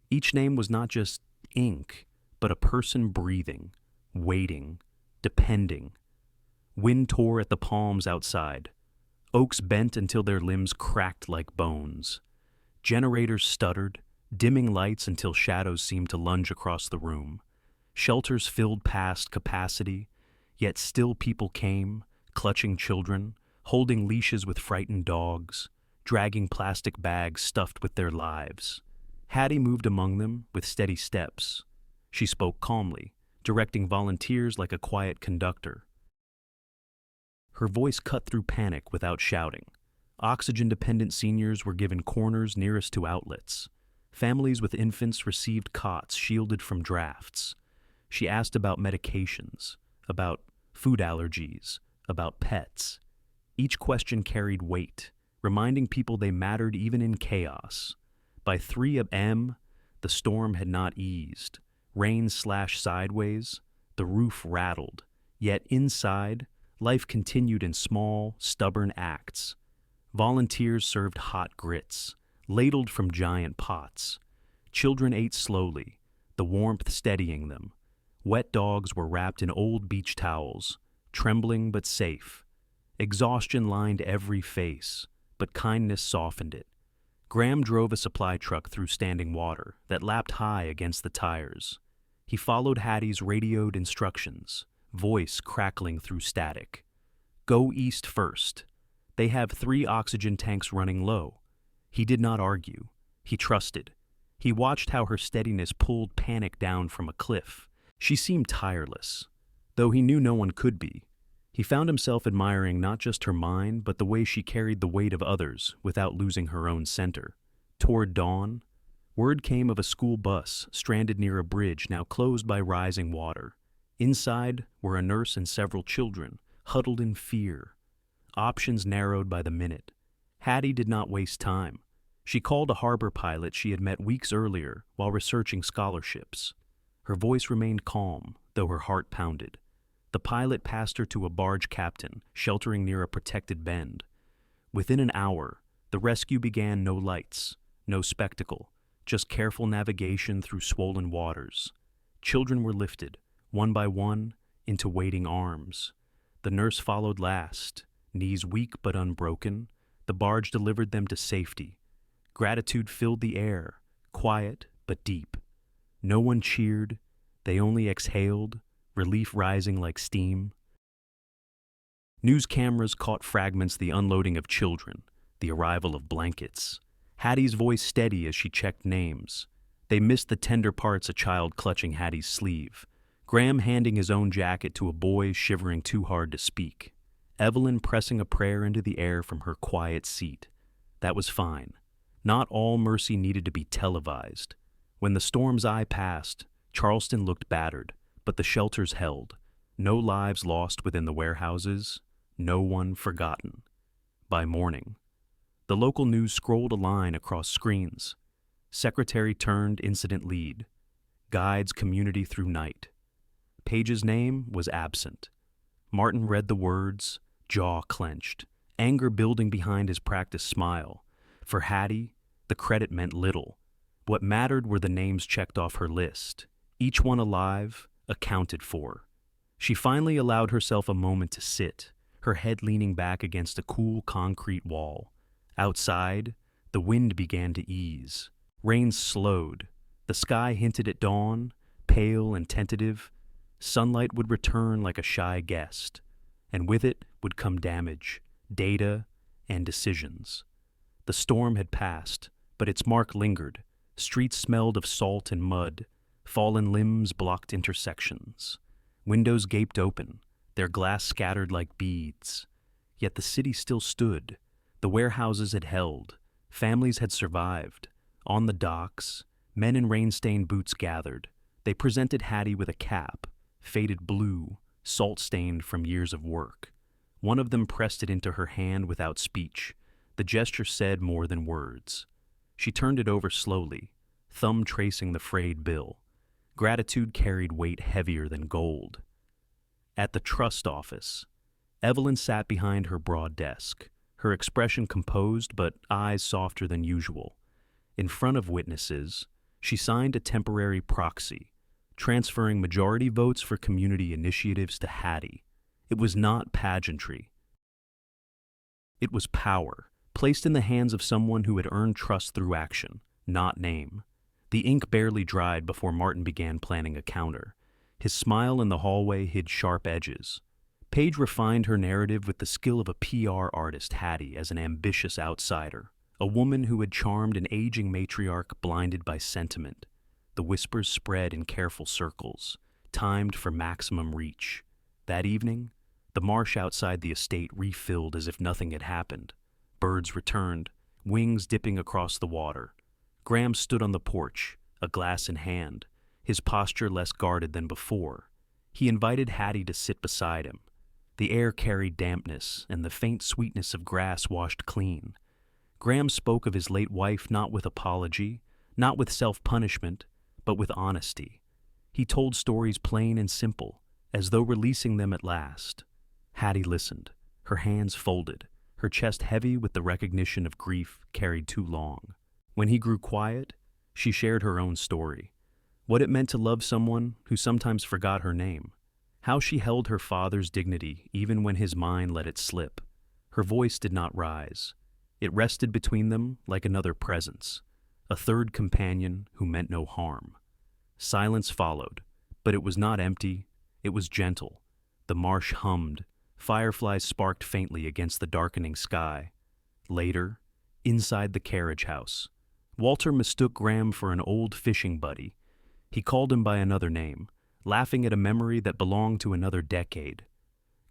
Each name was not just ink, but a person breathing, waiting, depending. Wind tore at the palms outside. Oaks bent until their limbs cracked like bones. Generators stuttered, dimming lights until shadows seemed to lunge across the room. Shelters filled past capacity, yet still people came, clutching children, holding leashes with frightened dogs, dragging plastic bags stuffed with their lives. Hattie moved among them with steady steps. She spoke calmly, directing volunteers like a quiet conductor. Her voice cut through panic without shouting. Oxygen-dependent seniors were given corners nearest to outlets. Families with infants received cots shielded from drafts. She asked about medications, about food allergies, about pets. Each question carried weight, reminding people they mattered even in chaos. By 3 a.m., the storm had not eased. Rain slashed sideways, the roof rattled. Yet inside, life continued in small, stubborn acts. Volunteers served hot grits, ladled from giant pots. Children ate slowly, the warmth steadying them. Wet dogs were wrapped in old beach towels, trembling but safe. Exhaustion lined every face, but kindness softened it. Graham drove a supply truck through standing water that lapped high against the tires. He followed Hattie's radioed instructions, voice crackling through static. Go east first. They have 3 oxygen tanks running low. He did not argue. He trusted. He watched how her steadiness pulled panic down from a cliff, She seemed tireless, though he knew no one could be. He found himself admiring not just her mind, but the way she carried the weight of others without losing her own center. Toward dawn, word came of a school bus stranded near a bridge now closed by rising water. Inside were a nurse and several children, huddled in fear. Options narrowed by the minute. Hattie did not waste time. She called a harbor pilot she had met weeks earlier while researching scholarships. Her voice remained calm, though her heart pounded. The pilot passed her to a barge captain, sheltering near a protected bend. Within an hour, the rescue began. No lights, no spectacle, just careful navigation through swollen waters. Children were lifted, one by one, into waiting arms. The nurse followed last, knees weak but unbroken. The barge delivered them to safety. Gratitude filled the air, quiet but deep. No one cheered, they only exhaled, relief rising like steam. News cameras caught fragments: the unloading of children, the arrival of blankets. Hattie's voice steady as she checked names. They missed the tender parts: a child clutching Hattie's sleeve, Graham handing his own jacket to a boy shivering too hard to speak, Evelyn pressing a prayer into the air from her quiet seat. That was fine. Not all mercy needed to be televised. When the storm's eye passed, Charleston looked battered, but the shelters held. No lives lost within the warehouses, no one forgotten. By morning, the local news scrolled a line across screens. Secretary turned incident lead. Guides community through night. Page's name was absent. Martin read the words, jaw clenched, anger building behind his practiced smile. For Hattie, the credit meant little. What mattered were the names checked off her list, each one alive, accounted for. She finally allowed herself a moment to sit, her head leaning back against a cool concrete wall. Outside, the wind began to ease. Rain slowed. The sky hinted at dawn, pale and tentative. Sunlight would return like a shy guest, and with it would come damage, data, and decisions. The storm had passed, but its mark lingered. Streets smelled of salt and mud. Fallen limbs blocked intersections. Windows gaped open, their glass scattered like beads. Yet the city still stood. The warehouses had held. Families had survived. On the docks, men in rain-stained boots gathered. They presented Hattie with a cap, faded blue, salt-stained from years of work. One of them pressed it into her hand without speech. The gesture said more than words. She turned it over slowly, thumb tracing the frayed bill. Gratitude carried weight heavier than gold. At the trust office, Evelyn sat behind her broad desk, her expression composed but eyes softer than usual. In front of witnesses, she signed a temporary proxy, transferring majority votes for community initiatives to Hattie. It was not pageantry. It was power, placed in the hands of someone who had earned trust through action, not name. The ink barely dried before Martin began planning a counter. His smile in the hallway hid sharp edges. Page refined her narrative with the skill of a PR artist. Hattie as an ambitious outsider, a woman who had charmed an aging matriarch blinded by sentiment. The whispers spread in careful circles, timed for maximum reach. That evening, the marsh outside the estate refilled as if nothing had happened. Birds returned, wings dipping across the water. Graham stood on the porch, a glass in hand, his posture less guarded than before. He invited Hattie to sit beside him. The air carried dampness, and the faint sweetness of grass washed clean. Graham spoke of his late wife not with apology, not with self-punishment, but with honesty. He told stories plain and simple, as though releasing them at last. Hattie listened, her hands folded, her chest heavy with the recognition of grief carried too long. When he grew quiet, she shared her own story. What it meant to love someone who sometimes forgot her name. How she held her father's dignity even when his mind let it slip. Her voice did not rise. It rested between them like another presence, a third companion who meant no harm. Silence followed, but it was not empty, it was gentle. The marsh hummed, fireflies sparked faintly against the darkening sky. Later, inside the carriage house, Walter mistook Graham for an old fishing buddy. He called him by another name, laughing at a memory that belonged to another decade.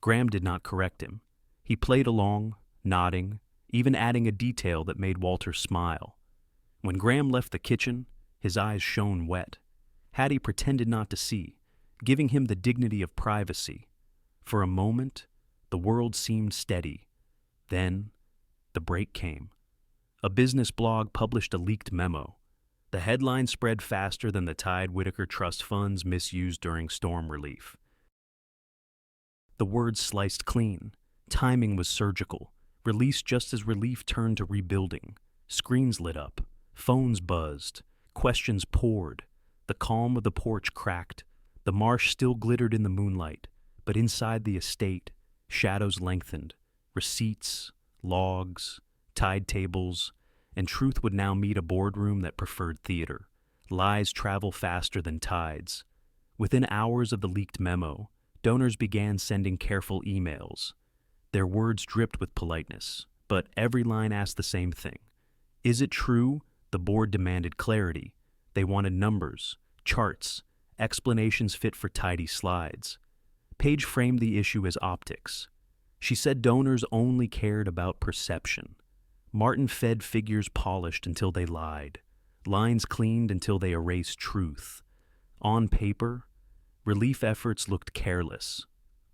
Graham did not correct him. He played along, nodding, even adding a detail that made Walter smile. When Graham left the kitchen, his eyes shone wet. Hattie pretended not to see, giving him the dignity of privacy. For a moment, the world seemed steady. Then, the break came. A business blog published a leaked memo. The headline spread faster than the Tide Whitaker Trust funds misused during storm relief. The words sliced clean. Timing was surgical. Released just as relief turned to rebuilding. Screens lit up. Phones buzzed. Questions poured. The calm of the porch cracked. The marsh still glittered in the moonlight, but inside the estate, shadows lengthened. Receipts, logs, tide tables, and truth would now meet a boardroom that preferred theater. Lies travel faster than tides. Within hours of the leaked memo, donors began sending careful emails. Their words dripped with politeness, but every line asked the same thing. Is it true? The board demanded clarity. They wanted numbers, charts, explanations fit for tidy slides. Paige framed the issue as optics. She said donors only cared about perception. Martin fed figures polished until they lied, lines cleaned until they erased truth. On paper, relief efforts looked careless,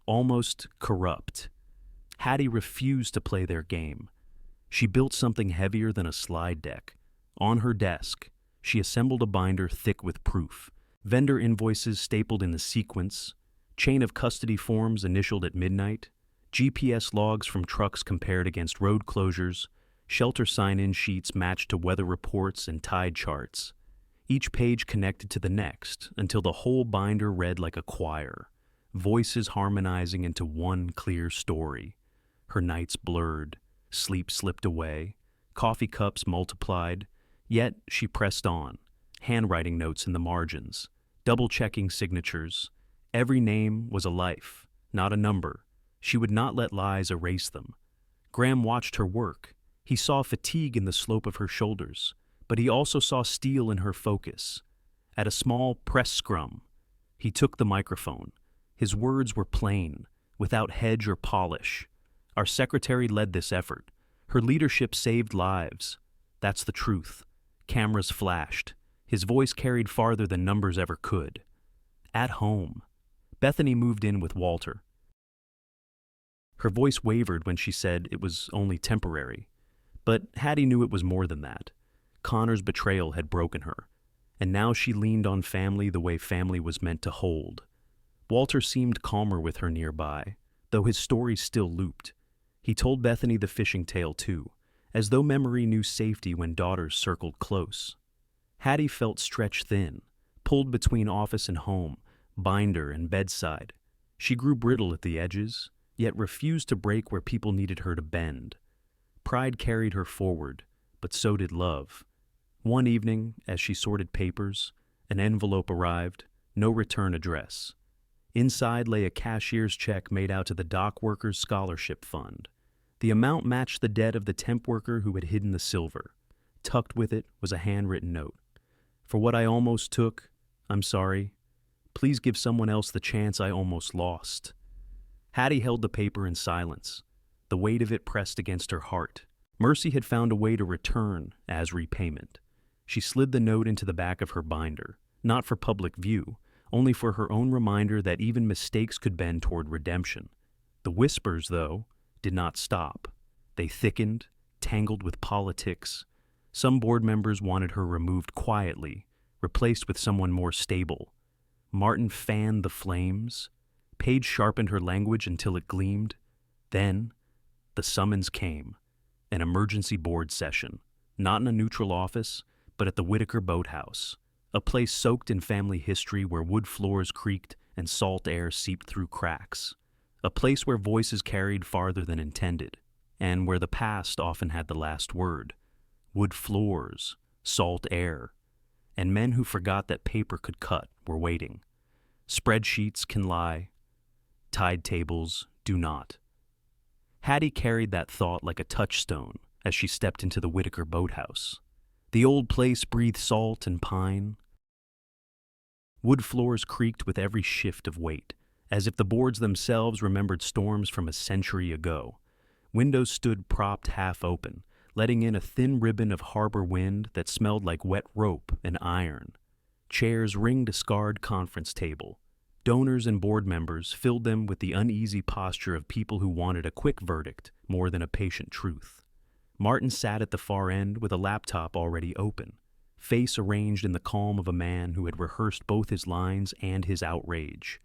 almost corrupt. Hattie refused to play their game. She built something heavier than a slide deck. On her desk, she assembled a binder thick with proof. Vendor invoices stapled in the sequence, chain of custody forms initialed at midnight, GPS logs from trucks compared against road closures, shelter sign-in sheets matched to weather reports and tide charts. Each page connected to the next until the whole binder read like a choir, voices harmonizing into one clear story. Her nights blurred, sleep slipped away, coffee cups multiplied, yet she pressed on, handwriting notes in the margins, double-checking signatures. Every name was a life, not a number. She would not let lies erase them. Graham watched her work. He saw fatigue in the slope of her shoulders, but he also saw steel in her focus. At a small press scrum, he took the microphone. His words were plain, without hedge or polish. Our secretary led this effort. Her leadership saved lives. That's the truth. Cameras flashed. His voice carried farther than numbers ever could. At home. Bethany moved in with Walter. Her voice wavered when she said it was only temporary. But Hattie knew it was more than that. Connor's betrayal had broken her, and now she leaned on family the way family was meant to hold. Walter seemed calmer with her nearby, though his story still looped. He told Bethany the fishing tale too, as though memory knew safety when daughters circled close. Hattie felt stretched thin, pulled between office and home, binder and bedside. She grew brittle at the edges, yet refused to break where people needed her to bend. Pride carried her forward, but so did love. One evening, as she sorted papers, an envelope arrived, no return address. Inside lay a cashier's check made out to the Dock Workers Scholarship Fund. The amount matched the debt of the temp worker who had hidden the silver. Tucked with it was a handwritten note. For what I almost took, I'm sorry. Please give someone else the chance I almost lost. Hattie held the paper in silence. The weight of it pressed against her heart. Mercy had found a way to return as repayment. She slid the note into the back of her binder, not for public view, only for her own reminder that even mistakes could bend toward redemption. The whispers, though, did not stop. They thickened, tangled with politics. Some board members wanted her removed quietly, replaced with someone more stable. Martin fanned the flames. Paige sharpened her language until it gleamed. Then, the summons came. An emergency board session, not in a neutral office, but at the Whitaker Boathouse, a place soaked in family history where wood floors creaked and salt air seeped through cracks, a place where voices carried farther than intended, and where the past often had the last word. Wood floors, salt air, and men who forgot that paper could cut were waiting. Spreadsheets can lie. Tide tables do not. Hattie carried that thought like a touchstone as she stepped into the Whitaker Boathouse. The old place breathed salt and pine. Wood floors creaked with every shift of weight, as if the boards themselves remembered storms from a century ago. Windows stood propped half open, letting in a thin ribbon of harbor wind that smelled like wet rope and iron. Chairs ringed a scarred conference table. Donors and board members filled them with the uneasy posture of people who wanted a quick verdict more than a patient truth. Martin sat at the far end with a laptop already open, face arranged in the calm of a man who had rehearsed both his lines and his outrage.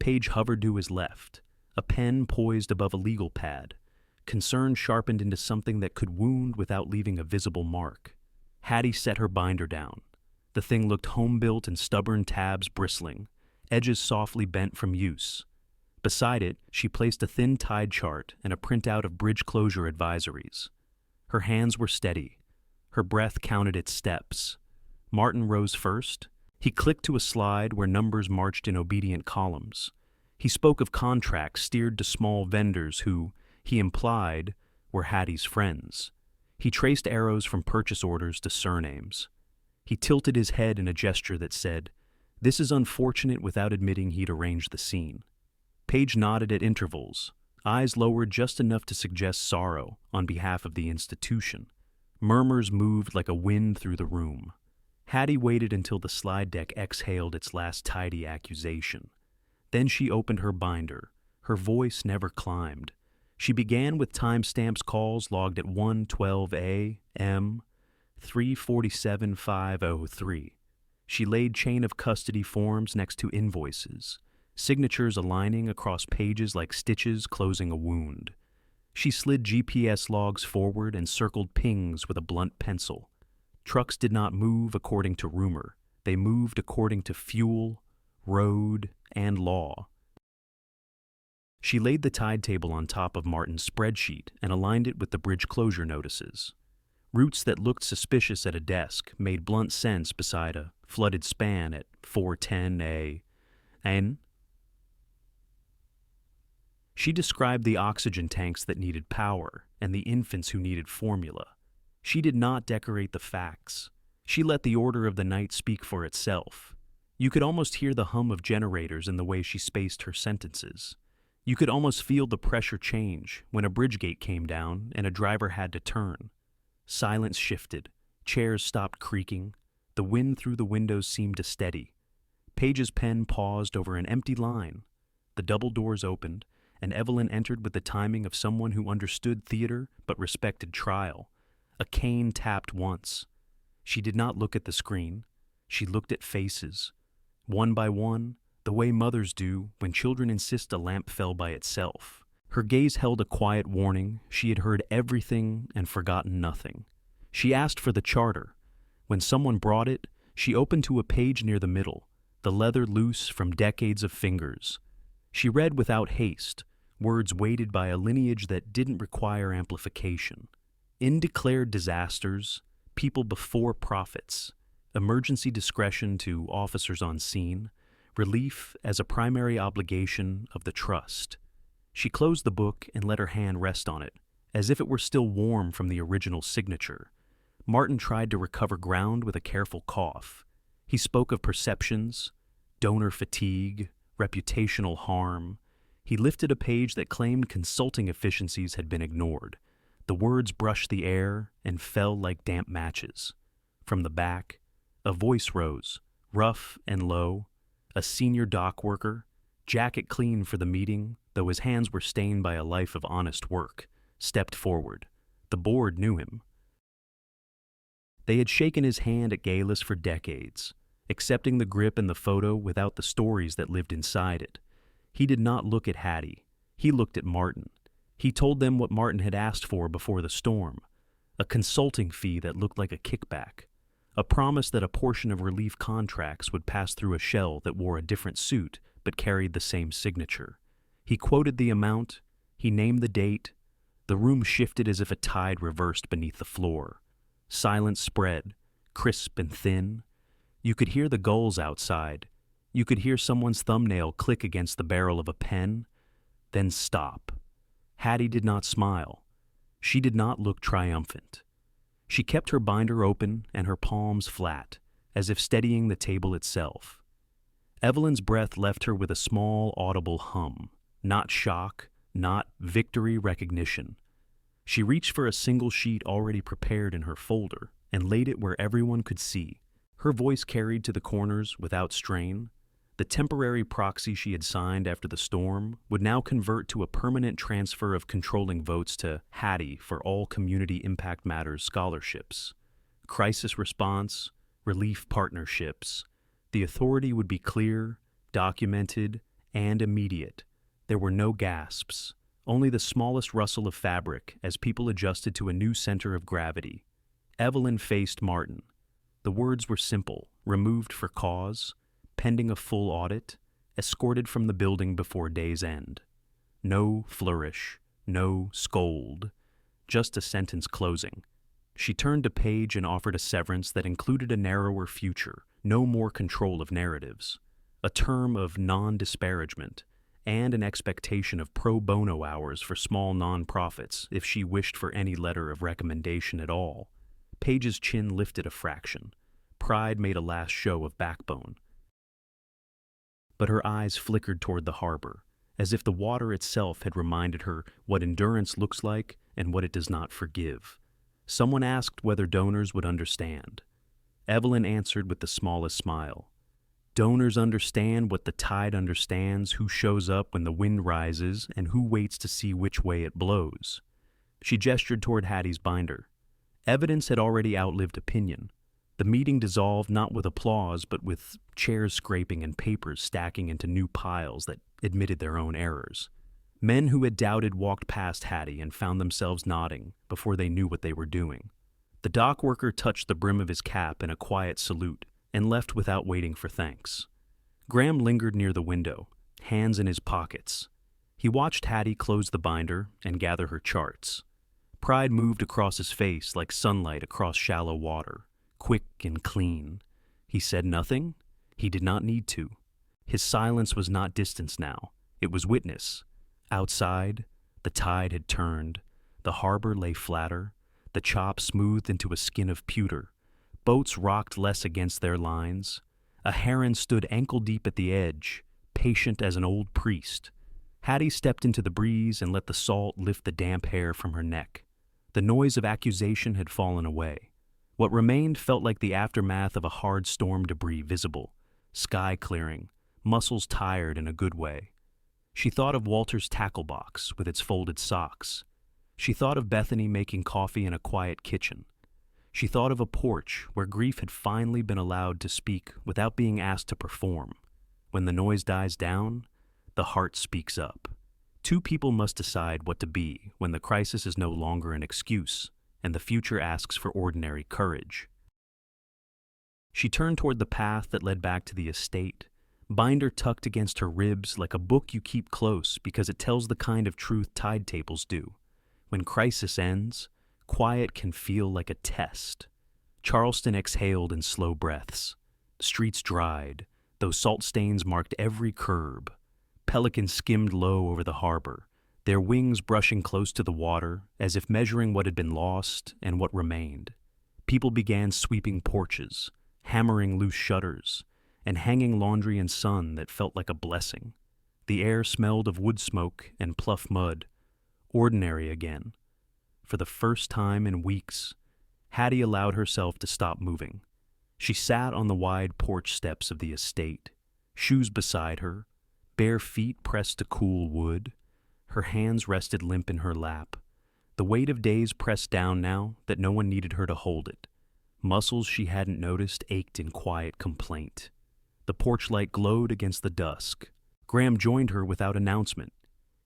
Paige hovered to his left, a pen poised above a legal pad, concern sharpened into something that could wound without leaving a visible mark. Hattie set her binder down. The thing looked home-built and stubborn tabs bristling, edges softly bent from use. Beside it, she placed a thin tide chart and a printout of bridge closure advisories. Her hands were steady. Her breath counted its steps. Martin rose first. He clicked to a slide where numbers marched in obedient columns. He spoke of contracts steered to small vendors who, he implied, were Hattie's friends. He traced arrows from purchase orders to surnames. He tilted his head in a gesture that said, "This is unfortunate," without admitting he'd arranged the scene. Paige nodded at intervals, eyes lowered just enough to suggest sorrow on behalf of the institution. Murmurs moved like a wind through the room. Hattie waited until the slide deck exhaled its last tidy accusation. Then she opened her binder. Her voice never climbed. She began with timestamps calls logged at 1:12 a.m., 3:47:503. She laid chain of custody forms next to invoices, signatures aligning across pages like stitches closing a wound. She slid GPS logs forward and circled pings with a blunt pencil. Trucks did not move according to rumor. They moved according to fuel, road, and law. She laid the tide table on top of Martin's spreadsheet and aligned it with the bridge closure notices. Routes that looked suspicious at a desk made blunt sense beside a flooded span at 4:10 a.m. She described the oxygen tanks that needed power and the infants who needed formula. She did not decorate the facts. She let the order of the night speak for itself. You could almost hear the hum of generators in the way she spaced her sentences. You could almost feel the pressure change when a bridge gate came down and a driver had to turn. Silence shifted. Chairs stopped creaking. The wind through the windows seemed to steady. Paige's pen paused over an empty line. The double doors opened, and Evelyn entered with the timing of someone who understood theater but respected trial. A cane tapped once. She did not look at the screen. She looked at faces. One by one, the way mothers do when children insist a lamp fell by itself. Her gaze held a quiet warning. She had heard everything and forgotten nothing. She asked for the charter. When someone brought it, she opened to a page near the middle, the leather loose from decades of fingers. She read without haste, words weighted by a lineage that didn't require amplification. In declared disasters, people before profits, emergency discretion to officers on scene, relief as a primary obligation of the trust. She closed the book and let her hand rest on it, as if it were still warm from the original signature. Martin tried to recover ground with a careful cough. He spoke of perceptions, donor fatigue, reputational harm. He lifted a page that claimed consulting efficiencies had been ignored. The words brushed the air and fell like damp matches. From the back, a voice rose, rough and low. A senior dock worker, jacket clean for the meeting, though his hands were stained by a life of honest work, stepped forward. The board knew him. They had shaken his hand at Galis for decades, accepting the grip and the photo without the stories that lived inside it. He did not look at Hattie. He looked at Martin. He told them what Martin had asked for before the storm, a consulting fee that looked like a kickback, a promise that a portion of relief contracts would pass through a shell that wore a different suit but carried the same signature. He quoted the amount. He named the date. The room shifted as if a tide reversed beneath the floor. Silence spread, crisp and thin. You could hear the gulls outside. You could hear someone's thumbnail click against the barrel of a pen, then stop. Hattie did not smile. She did not look triumphant. She kept her binder open and her palms flat, as if steadying the table itself. Evelyn's breath left her with a small, audible hum, not shock, not victory recognition. She reached for a single sheet already prepared in her folder and laid it where everyone could see. Her voice carried to the corners without strain. The temporary proxy she had signed after the storm would now convert to a permanent transfer of controlling votes to Hattie for all Community Impact Matters scholarships. Crisis response, relief partnerships. The authority would be clear, documented, and immediate. There were no gasps, only the smallest rustle of fabric as people adjusted to a new center of gravity. Evelyn faced Martin. The words were simple: removed for cause, pending a full audit, escorted from the building before day's end. No flourish, no scold, just a sentence closing. She turned a page and offered a severance that included a narrower future, no more control of narratives, a term of non-disparagement, and an expectation of pro bono hours for small nonprofits if she wished for any letter of recommendation at all. Page's chin lifted a fraction. Pride made a last show of backbone. But her eyes flickered toward the harbor, as if the water itself had reminded her what endurance looks like and what it does not forgive. Someone asked whether donors would understand. Evelyn answered with the smallest smile. Donors understand what the tide understands, who shows up when the wind rises and who waits to see which way it blows. She gestured toward Hattie's binder. Evidence had already outlived opinion. The meeting dissolved not with applause, but with chairs scraping and papers stacking into new piles that admitted their own errors. Men who had doubted walked past Hattie and found themselves nodding before they knew what they were doing. The dock worker touched the brim of his cap in a quiet salute and left without waiting for thanks. Graham lingered near the window, hands in his pockets. He watched Hattie close the binder and gather her charts. Pride moved across his face like sunlight across shallow water, quick and clean. He said nothing. He did not need to. His silence was not distance now. It was witness. Outside, the tide had turned. The harbor lay flatter, the chop smoothed into a skin of pewter. Boats rocked less against their lines. A heron stood ankle-deep at the edge, patient as an old priest. Hattie stepped into the breeze and let the salt lift the damp hair from her neck. The noise of accusation had fallen away. What remained felt like the aftermath of a hard storm, debris visible, sky clearing, muscles tired in a good way. She thought of Walter's tackle box with its folded socks. She thought of Bethany making coffee in a quiet kitchen. She thought of a porch where grief had finally been allowed to speak without being asked to perform. When the noise dies down, the heart speaks up. Two people must decide what to be when the crisis is no longer an excuse and the future asks for ordinary courage. She turned toward the path that led back to the estate, binder tucked against her ribs like a book you keep close because it tells the kind of truth tide tables do. When crisis ends, quiet can feel like a test. Charleston exhaled in slow breaths. Streets dried, though salt stains marked every curb. Pelicans skimmed low over the harbor, their wings brushing close to the water as if measuring what had been lost and what remained. People began sweeping porches, hammering loose shutters, and hanging laundry in sun that felt like a blessing. The air smelled of wood smoke and pluff mud. Ordinary again. For the first time in weeks, Hattie allowed herself to stop moving. She sat on the wide porch steps of the estate, shoes beside her, bare feet pressed to cool wood. Her hands rested limp in her lap. The weight of days pressed down now that no one needed her to hold it. Muscles she hadn't noticed ached in quiet complaint. The porch light glowed against the dusk. Graham joined her without announcement.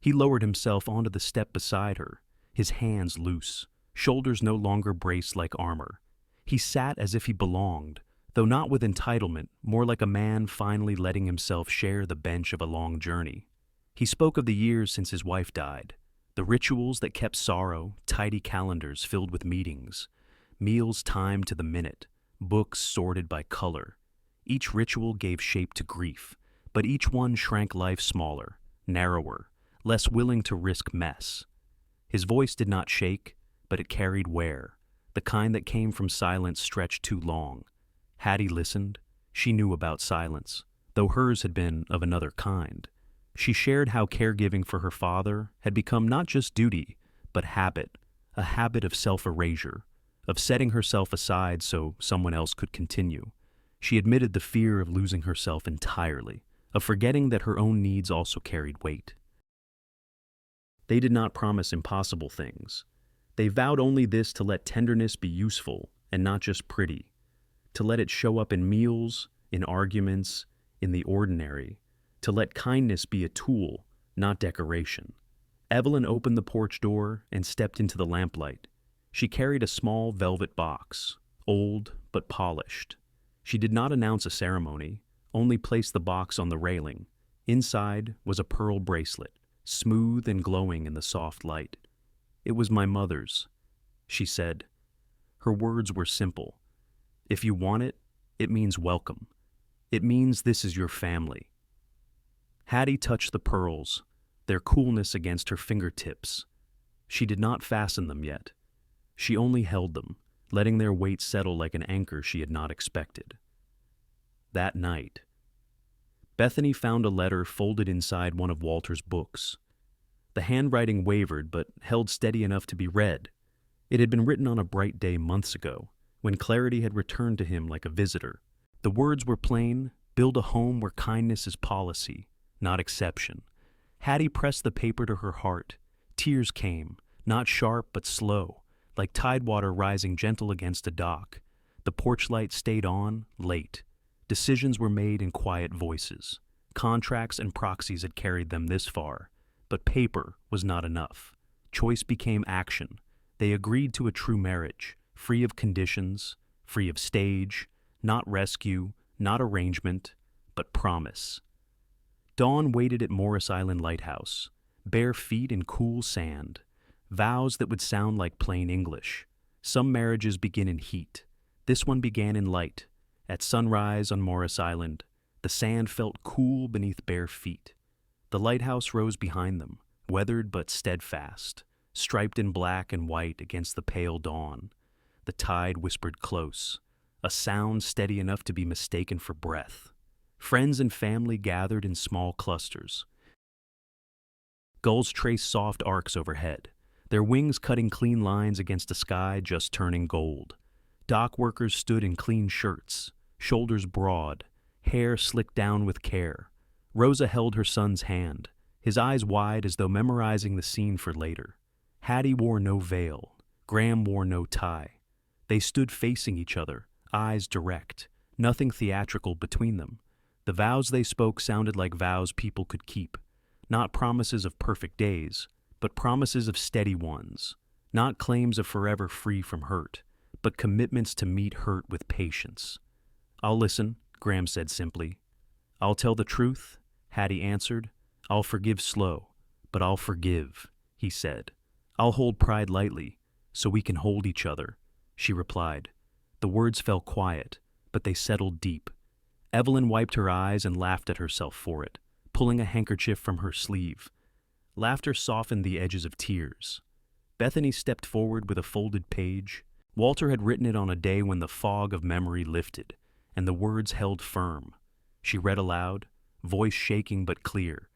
He lowered himself onto the step beside her, his hands loose, shoulders no longer braced like armor. He sat as if he belonged, though not with entitlement, more like a man finally letting himself share the bench of a long journey. He spoke of the years since his wife died, the rituals that kept sorrow, tidy calendars filled with meetings, meals timed to the minute, books sorted by color. Each ritual gave shape to grief, but each one shrank life smaller, narrower, less willing to risk mess. His voice did not shake, but it carried wear, the kind that came from silence stretched too long. Hattie listened. She knew about silence, though hers had been of another kind. She shared how caregiving for her father had become not just duty, but habit, a habit of self-erasure, of setting herself aside so someone else could continue. She admitted the fear of losing herself entirely, of forgetting that her own needs also carried weight. They did not promise impossible things. They vowed only this: to let tenderness be useful and not just pretty, to let it show up in meals, in arguments, in the ordinary, to let kindness be a tool, not decoration. Evelyn opened the porch door and stepped into the lamplight. She carried a small velvet box, old but polished. She did not announce a ceremony, only placed the box on the railing. Inside was a pearl bracelet, smooth and glowing in the soft light. "It was my mother's," she said. Her words were simple. "If you want it, it means welcome. It means this is your family." Hattie touched the pearls, their coolness against her fingertips. She did not fasten them yet. She only held them, letting their weight settle like an anchor she had not expected. That night, Bethany found a letter folded inside one of Walter's books. The handwriting wavered, but held steady enough to be read. It had been written on a bright day months ago, when clarity had returned to him like a visitor. The words were plain: build a home where kindness is policy, not exception. Hattie pressed the paper to her heart. Tears came, not sharp but slow, like tidewater rising gentle against a dock. The porch light stayed on, late. Decisions were made in quiet voices. Contracts and proxies had carried them this far, but paper was not enough. Choice became action. They agreed to a true marriage, free of conditions, free of stage, not rescue, not arrangement, but promise. Dawn waited at Morris Island Lighthouse, bare feet in cool sand, vows that would sound like plain English. Some marriages begin in heat. This one began in light. At sunrise on Morris Island, the sand felt cool beneath bare feet. The lighthouse rose behind them, weathered but steadfast, striped in black and white against the pale dawn. The tide whispered close, a sound steady enough to be mistaken for breath. Friends and family gathered in small clusters. Gulls traced soft arcs overhead, their wings cutting clean lines against a sky just turning gold. Dock workers stood in clean shirts, shoulders broad, hair slicked down with care. Rosa held her son's hand, his eyes wide as though memorizing the scene for later. Hattie wore no veil. Graham wore no tie. They stood facing each other, eyes direct, nothing theatrical between them. The vows they spoke sounded like vows people could keep, not promises of perfect days, but promises of steady ones, not claims of forever free from hurt, but commitments to meet hurt with patience. "I'll listen," Graham said simply. "I'll tell the truth," Hattie answered. "I'll forgive slow, but I'll forgive," he said. "I'll hold pride lightly, so we can hold each other," she replied. The words fell quiet, but they settled deep. Evelyn wiped her eyes and laughed at herself for it, pulling a handkerchief from her sleeve. Laughter softened the edges of tears. Bethany stepped forward with a folded page. Walter had written it on a day when the fog of memory lifted, and the words held firm. She read aloud, voice shaking but clear.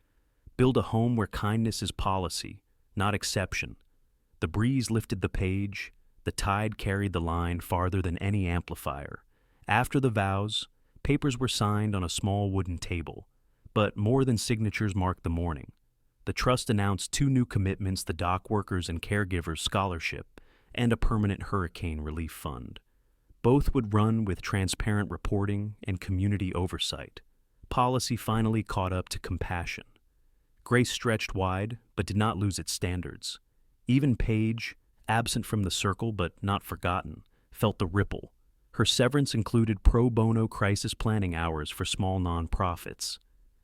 "Build a home where kindness is policy, not exception." The breeze lifted the page. The tide carried the line farther than any amplifier. After the vows, papers were signed on a small wooden table, but more than signatures marked the morning. The trust announced 2 new commitments: the dock workers and caregivers scholarship and a permanent hurricane relief fund. Both would run with transparent reporting and community oversight. Policy finally caught up to compassion. Grace stretched wide, but did not lose its standards. Even Paige, absent from the circle but not forgotten, felt the ripple. Her severance included pro bono crisis planning hours for small nonprofits.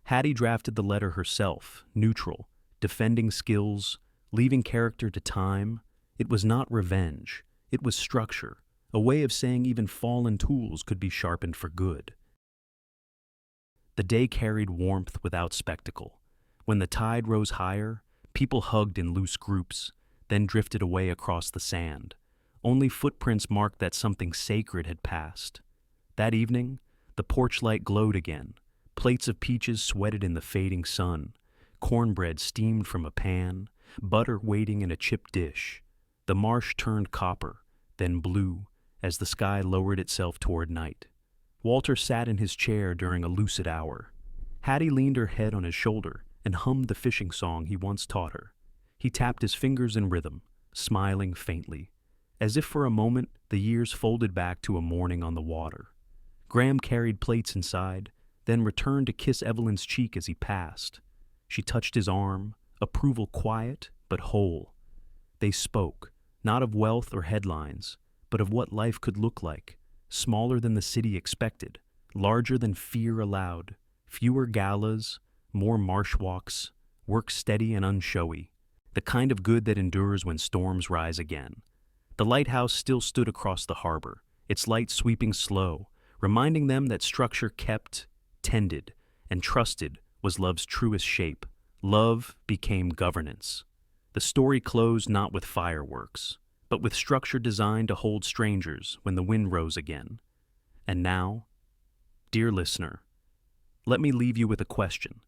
Hattie drafted the letter herself, neutral, defending skills, leaving character to time. It was not revenge. It was structure, a way of saying even fallen tools could be sharpened for good. The day carried warmth without spectacle. When the tide rose higher, people hugged in loose groups, then drifted away across the sand. Only footprints marked that something sacred had passed. That evening, the porch light glowed again, Plates of peaches sweated in the fading sun, cornbread steamed from a pan, butter waiting in a chipped dish. The marsh turned copper, then blue, as the sky lowered itself toward night. Walter sat in his chair during a lucid hour. Hattie leaned her head on his shoulder and hummed the fishing song he once taught her. He tapped his fingers in rhythm, smiling faintly, as if for a moment the years folded back to a morning on the water. Graham carried plates inside, then returned to kiss Evelyn's cheek as he passed. She touched his arm, approval quiet but whole. They spoke, not of wealth or headlines, but of what life could look like, smaller than the city expected, larger than fear allowed, fewer galas, more marsh walks, work steady and unshowy, the kind of good that endures when storms rise again. The lighthouse still stood across the harbor, its light sweeping slow, reminding them that structure kept, tended, and trusted was love's truest shape. Love became governance. The story closed not with fireworks, but with structure designed to hold strangers when the wind rose again. And now, dear listener, let me leave you with a question.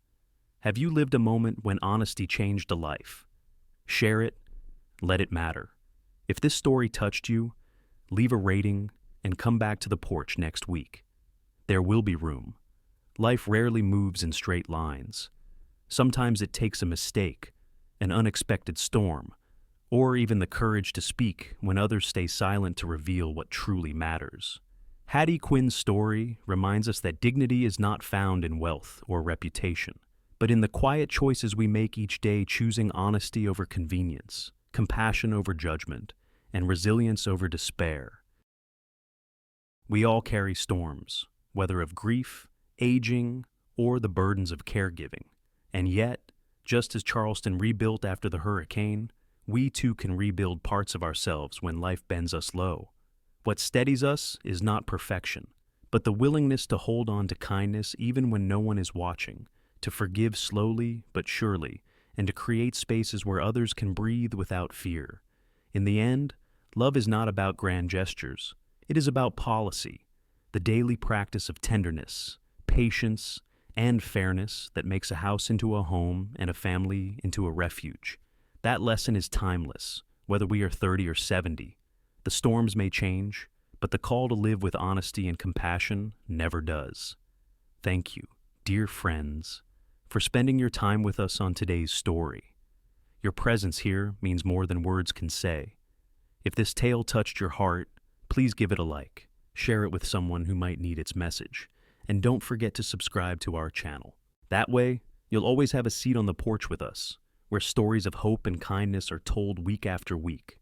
Have you lived a moment when honesty changed a life? Share it, let it matter. If this story touched you, leave a rating and come back to the porch next week. There will be room. Life rarely moves in straight lines. Sometimes it takes a mistake, an unexpected storm, or even the courage to speak when others stay silent to reveal what truly matters. Hattie Quinn's story reminds us that dignity is not found in wealth or reputation, but in the quiet choices we make each day, choosing honesty over convenience, compassion over judgment, and resilience over despair. We all carry storms, whether of grief, aging, or the burdens of caregiving. And yet, just as Charleston rebuilt after the hurricane, we too can rebuild parts of ourselves when life bends us low. What steadies us is not perfection, but the willingness to hold on to kindness even when no one is watching, to forgive slowly but surely, and to create spaces where others can breathe without fear. In the end, love is not about grand gestures. It is about policy, the daily practice of tenderness, patience, and fairness that makes a house into a home and a family into a refuge. That lesson is timeless, whether we are 30 or 70. The storms may change, but the call to live with honesty and compassion never does. Thank you, dear friends, for spending your time with us on today's story. Your presence here means more than words can say. If this tale touched your heart, please give it a like, share it with someone who might need its message, and don't forget to subscribe to our channel. That way, you'll always have a seat on the porch with us, where stories of hope and kindness are told week after week.